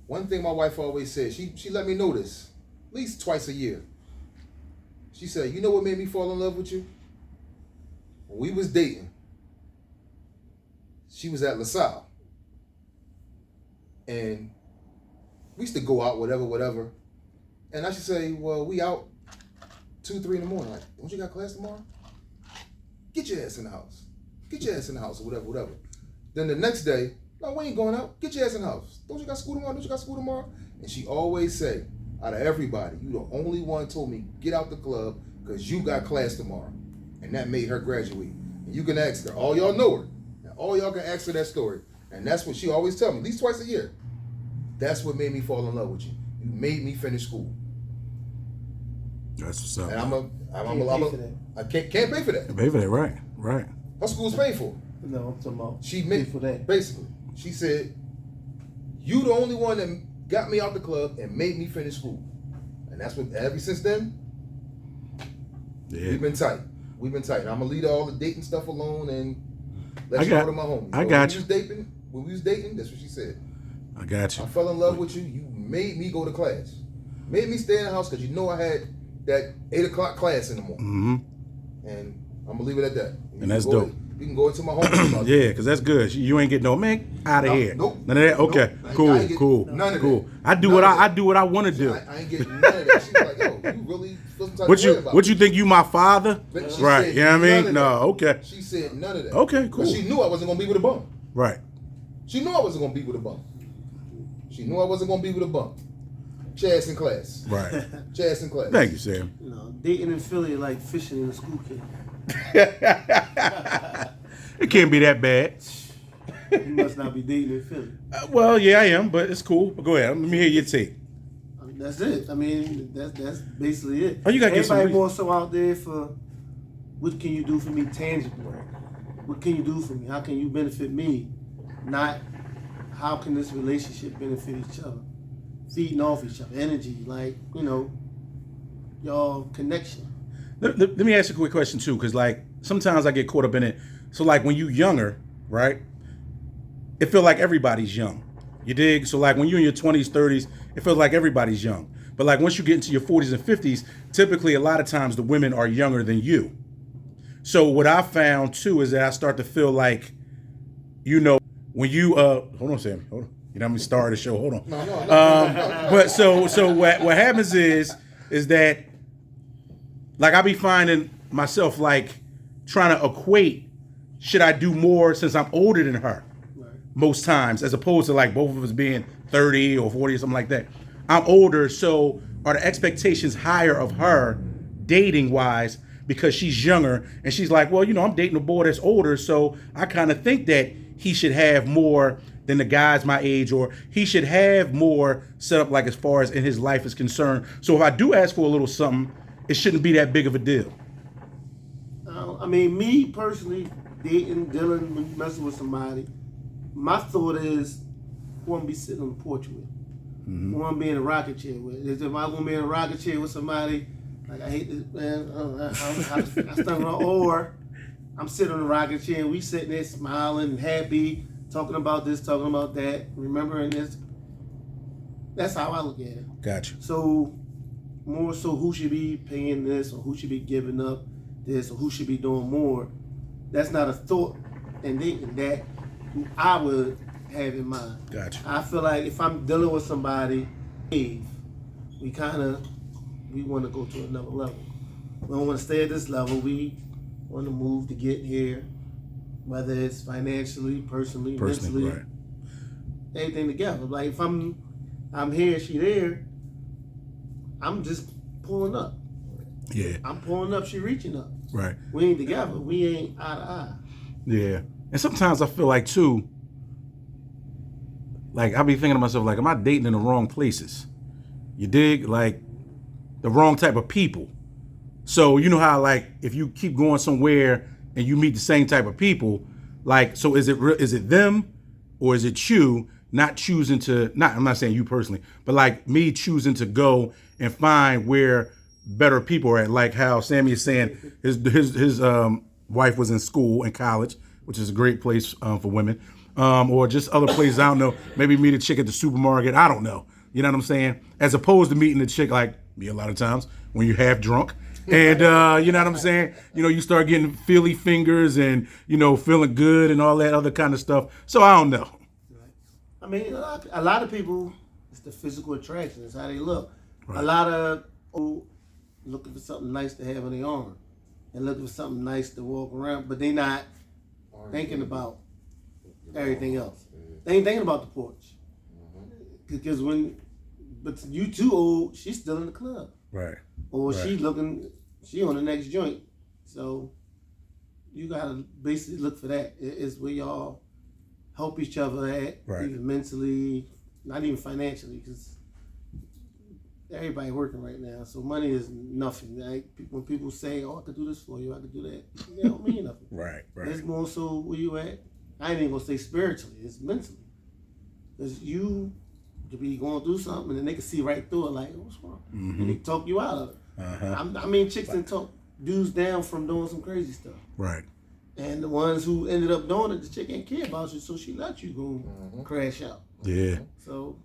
One thing my wife always said, she let me know this at least twice a year. She said, "You know what made me fall in love with you? When we was dating, she was at LaSalle, and we used to go out, whatever. And I should say, well, we out 2, 3 in the morning. Like, don't you got class tomorrow? Get your ass in the house. Get your ass in the house or whatever. Then the next day, no, we ain't going out. Get your ass in the house. Don't you got school tomorrow? And she always say, out of everybody, you the only one told me get out the club because you got class tomorrow. And that made her graduate. And you can ask her. All y'all know her. And all y'all can ask her that story. And that's what she always tell me, at least twice a year. That's what made me fall in love with you. You made me finish school. That's what's up. And I can't pay for that. Pay for that, right. Her school's paid for. No, I'm talking about She pay made for that. basically. She said, "You the only one that got me out the club and made me finish school." And that's what. Ever since then, we've been tight. I'm gonna leave all the dating stuff alone and let you go to my home. I got you. When we was dating, that's what she said. I got you. I fell in love with you. You made me go to class. Made me stay in the house because you know I had that 8 o'clock class in the morning. Mm-hmm. And I'm gonna leave it at that. And that's dope. You can go into my home. Yeah, because that's good. You ain't getting no man out of here. Nope. None of that. Okay. Nope. Cool. None of cool. that. I do what I want to do. I ain't getting none of that. She's like, yo, you really feel some type What of you way about what you think you my father? But she Right. said You know what I none mean? of No. that. Okay. She said none of that. Okay. Cool. But she knew I wasn't gonna be with a bum. Right. She knew I wasn't gonna be with a bum. Chaz in class. Right. Chaz in class. Thank you, Sam. You know, dating in Philly is like fishing in a school camp. It can't be that bad. You must not be dating in Philly. Well, yeah, I am, but it's cool. But go ahead. Let me hear your take. I mean, that's it. I mean, that's basically it. Oh, you gotta get some Everybody reason. more so out there for what can you do for me tangibly? What can you do for me? How can you benefit me? Not how can this relationship benefit each other? Feeding off each other, energy, like, you know, y'all connection. Let me ask you a quick question too, because like sometimes I get caught up in it. So like when you younger, right? It feels like everybody's young. You dig? So like when you're in your 20s, 30s, it feels like everybody's young. But like once you get into your 40s and 50s, typically a lot of times the women are younger than you. So what I found too is that I start to feel like, you know, when you hold on, Sammie, hold on. You know, I'm starting the show. Hold on. No. But so what happens is that like I be finding myself like trying to equate, should I do more since I'm older than her? Right. Most times, as opposed to like both of us being 30 or 40 or something like that. I'm older, so are the expectations higher of her dating wise because she's younger and she's like, well, you know, I'm dating a boy that's older, so I kind of think that he should have more than the guys my age, or he should have more set up like as far as in his life is concerned. So if I do ask for a little something, it shouldn't be that big of a deal. I mean, me personally, dating, dealing, messing with somebody, my thought is, who I'm be sitting on the porch with? Mm-hmm. Who I'm be in a rocket chair with? If I'm gonna be in a rocket chair with somebody, like I hate this man, I stung on, or I'm sitting on the rocket chair and we sitting there smiling, happy, talking about this, talking about that, remembering this. That's how I look at it. Gotcha. So, more so who should be paying this or who should be giving up this or who should be doing more. That's not a thought and thinking that I would have in mind. Gotcha. I feel like if I'm dealing with somebody, we want to go to another level. We don't want to stay at this level. We want to move to get here, whether it's financially, personally, mentally, right. everything together. Like if I'm here, she there, I'm just pulling up. Yeah. I'm pulling up, she reaching up. Right. We ain't together. We ain't eye to eye. Yeah. And sometimes I feel like too, like I be thinking to myself, like, am I dating in the wrong places? You dig? Like the wrong type of people. So you know how like if you keep going somewhere and you meet the same type of people, like so is it them or is it you not choosing to not I'm not saying you personally, but like me choosing to go and find where better people are at, like how Sammie is saying his wife was in school in college, which is a great place for women, or just other places. I don't know. Maybe meet a chick at the supermarket. I don't know. You know what I'm saying? As opposed to meeting a chick like me a lot of times when you're half drunk. And you know what I'm saying? You know, you start getting feely fingers and, you know, feeling good and all that other kind of stuff. So I don't know. I mean, a lot of people, it's the physical attraction. It's how they look. Right. A lot of people looking for something nice to have on their arm and looking for something nice to walk around, but they not thinking about everything else. They ain't thinking about the porch. Because but you too old, she's still in the club. Right. Or she on the next joint. So you gotta basically look for that. It's where y'all help each other at, right. Even mentally, not even financially, because everybody working right now. So money is nothing. Like when people say, "Oh, I could do this for you, I could do that," they don't mean nothing. Right. It's more so where you at. I ain't even gonna say spiritually. It's mentally, because you to be going through something and then they can see right through it. Like, oh, what's wrong? And they talk you out of it. I mean, chicks done talk dudes down from doing some crazy stuff. Right. And the ones who ended up doing it, the chick ain't care about you, so she let you go crash out. Yeah. So.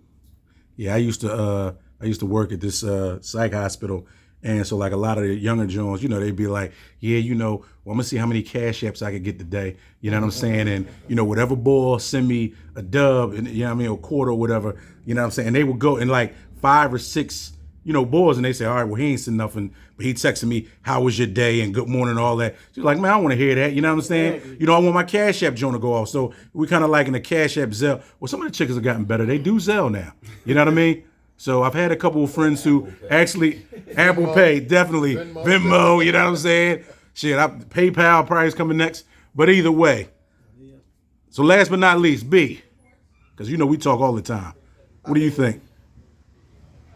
Yeah, I used to work at this psych hospital, and so like a lot of the younger Jones, you know, they'd be like, yeah, you know, well, I'm gonna see how many cash apps I could get today. You know what I'm saying? And you know, whatever boy send me a dub, and you know what I mean, a quarter or whatever. You know what I'm saying? And they would go and like 5 or 6. You know, boys, and they say, all right, well, he ain't said nothing, but he texting me, how was your day and good morning and all that. She's like, man, I don't want to hear that. You know what I'm saying? Exactly. You know, I want my Cash App joint to go off. So we kind of like in the Cash App Zelle. Well, some of the chicks have gotten better. They do Zelle now. You know what I mean? So I've had a couple of friends who actually, Apple Pay, definitely, Venmo, you know what I'm saying? Shit, PayPal probably is coming next. But either way. So last but not least, B, because you know we talk all the time. What do you think?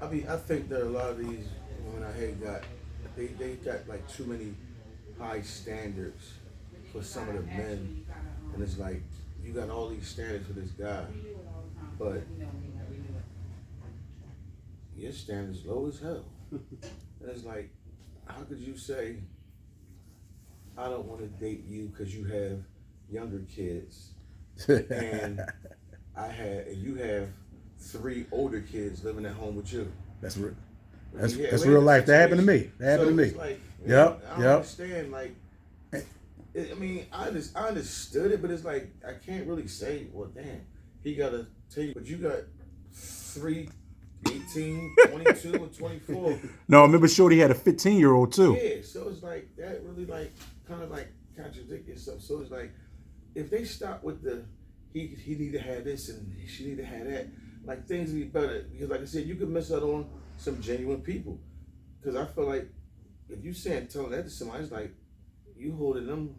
I mean, I think that a lot of these women out here they got like too many high standards for some of the men, and it's like you got all these standards for this guy, but your standards low as hell. And it's like, how could you say I don't want to date you because you have younger kids, and you have 3 older kids living at home with you. That's real. That's real life. That happened to me. It's like, Yep. I don't understand. Like, I mean, I understood it, but it's like I can't really say. Well, damn, he gotta tell you, but you got 3, 18, 22, and 24. No, I remember Shorty had a 15-year-old too. Yeah, so it's like that really like kind of like contradict yourself. So it's like if they stop with the he need to have this and she need to have that. Like things would be better because, like I said, you could miss out on some genuine people. Because I feel like if you telling that to somebody, it's like you holding them,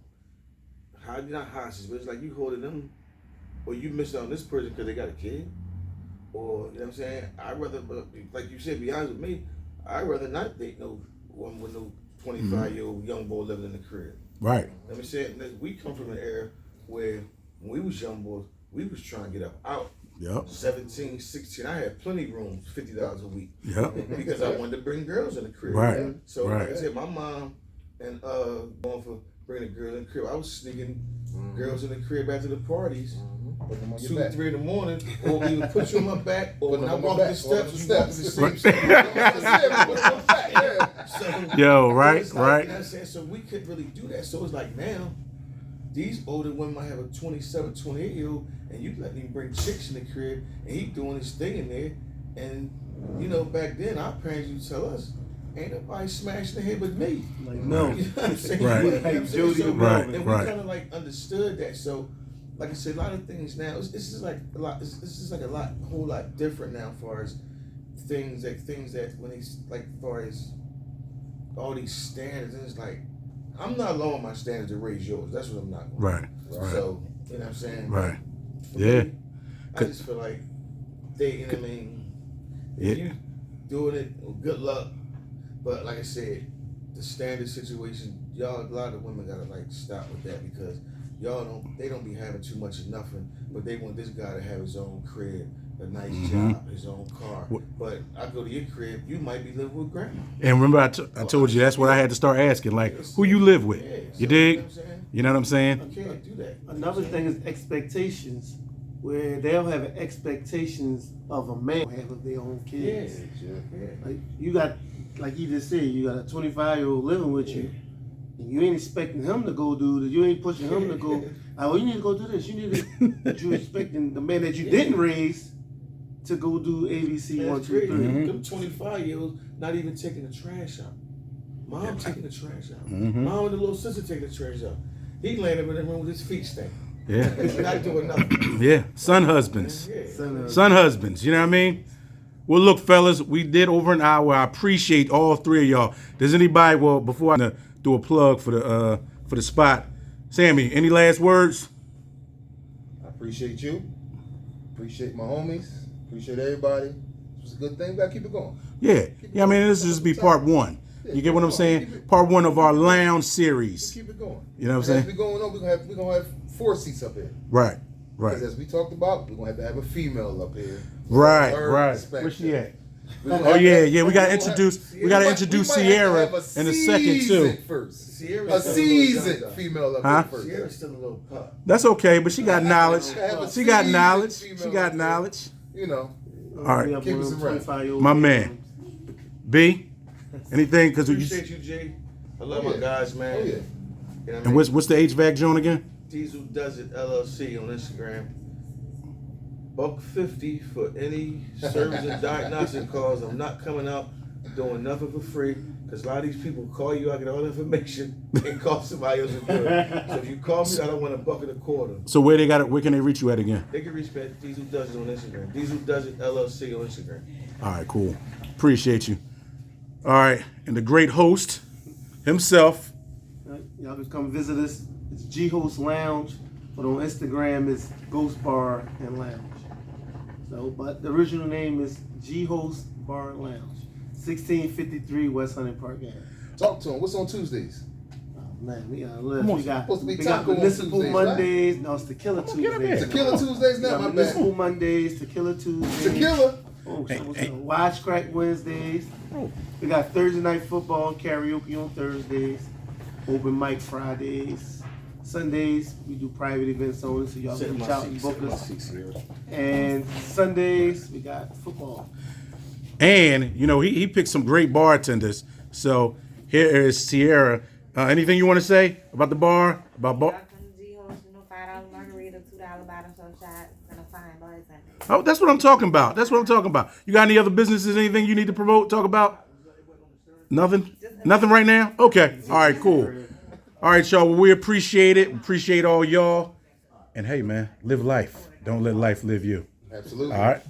not hostage, but it's like you holding them, or you miss out on this person because they got a kid, or you know what I'm saying. I'd rather, like you said, be honest with me. I'd rather not date no woman with no 25-year-old young boy living in the crib. Right. Let me say it. We come from an era where when we was young boys, we was trying to get up out. Yep. 17, 16. I had plenty of rooms, $50 a week. Yep. Because I wanted to bring girls in the crib. Right. So right. like I said, my mom and going for bringing a girl in the crib. I was sneaking girls in the crib after the parties. 2, 3 in the morning, or we would put you on my back, or when I walk the steps, you walk the same steps. Yo, right, like, right. You know what I'm saying? So we couldn't really do that. So it's like now, these older women might have a 27, 28-year-old, and you let him bring chicks in the crib, and he doing his thing in there. And, you know, back then, our parents used to tell us, ain't nobody smashing the head but me. Like, no. You know what I'm saying? Right. You know what I'm saying? So, Right, and we right. kind of like understood that. So, like I said, a lot of things now, it's just like a lot, it's just like a whole lot different now as far as things that when he's like, as far as all these standards, and it's like, I'm not lowering my standards to raise yours. That's what I'm not going Right. to do. Right. So, you know what I'm saying? Right. For Yeah. me, I just feel like dating, I mean, if you doing it. Well, good luck. But like I said, the standard situation, y'all, a lot of women gotta like stop with that because they don't be having too much of nothing, but they want this guy to have his own crib, a nice job, his own car. But I go to your crib, you might be living with grandma. And remember, I told you that's what I had to start asking, like, who you live with? You dig? You know what I'm saying? I can't do that. Another thing is expectations, where they'll have expectations of a man have of their own kids. Yeah. Like you got, like you just said, you got a 25-year-old living with you, and you ain't expecting him to go do this. You ain't pushing him to go. Oh, you need to go do this. You need to. But you expecting the man that you didn't raise to go do ABC 1, 2, 3. Them 25-year-olds not even taking the trash out. Mom taking the trash out. Mom and the little sister taking the trash out. He landed in the room with his feet stank. Yeah. Not doing nothing. Yeah. Son husbands. Yeah. Son husbands. You know what I mean? Well, look, fellas, we did over an hour. I appreciate all three of y'all. Does anybody? Well, before I do a plug for the spot, Sammie, any last words? I appreciate you. Appreciate my homies. Appreciate everybody. It was a good thing. We gotta keep it going. Yeah. Yeah. I mean, this will just be part one. You get what I'm saying? Part one of our lounge series. Keep it going. You know what I'm saying? As we going on, we're gonna have 4 seats up here. Right. Because as we talked about, we're gonna have a female up here. Right. Perspective. Where's she at? We're gonna Oh have yeah, that- yeah. We gotta introduce Sierra have in a second too. First. Sierra's A still seasoned little female up Huh? here first. Sierra's still a little pup. That's okay, but she got knowledge. Have a She got seasoned knowledge. female She got up here. knowledge. You know. All right. We have Keep one us of them around. 25-year-old My man. B. Anything? Because Appreciate you, Jay. I love my guys, man. Oh yeah. You know what I And mean? what's the HVAC joint again? Diesel Does It LLC on Instagram. $150 for any service and diagnostic calls. I'm not coming out doing nothing for free because a lot of these people call you, I get all the information and call somebody else to do it. So if you call me, I don't want $1.25. So where can they reach you at again? They can reach me at Diesel Does It on Instagram. Diesel Does It LLC on Instagram. All right, cool. Appreciate you. All right, and the great host himself. Y'all can come visit us. It's G Host Lounge, but on Instagram it's Ghost Bar and Lounge. So, but the original name is G Host Bar and Lounge, 1653 West Hunting Park Ave. Talk to him. What's on Tuesdays? Oh man, we got a list. Come on, We got, supposed to be we got taco on Municipal Tuesdays, right? Mondays. No, it's Tequila Tuesdays. Tequila Tuesdays We now, got my bad. Municipal Mondays, Tequila Tuesdays. Tequila. Oh, Wisecrack Wednesdays. We got Thursday night football and karaoke on Thursdays. Open mic Fridays. Sundays, we do private events only, so y'all can reach out and book us. And Sundays, we got football. And, you know, he picked some great bartenders. So here is Sierra. Anything you want to say about the bar? About bar? Welcome to G-Host, $5 margarita, $2 bottle show shot, and a fine bartender. Oh, that's what I'm talking about. That's what I'm talking about. You got any other businesses, anything you need to promote, talk about? Nothing? Nothing right now? Okay. All right, cool. All right, y'all. Well, we appreciate it. Appreciate all y'all. And hey, man, live life. Don't let life live you. Absolutely. All right?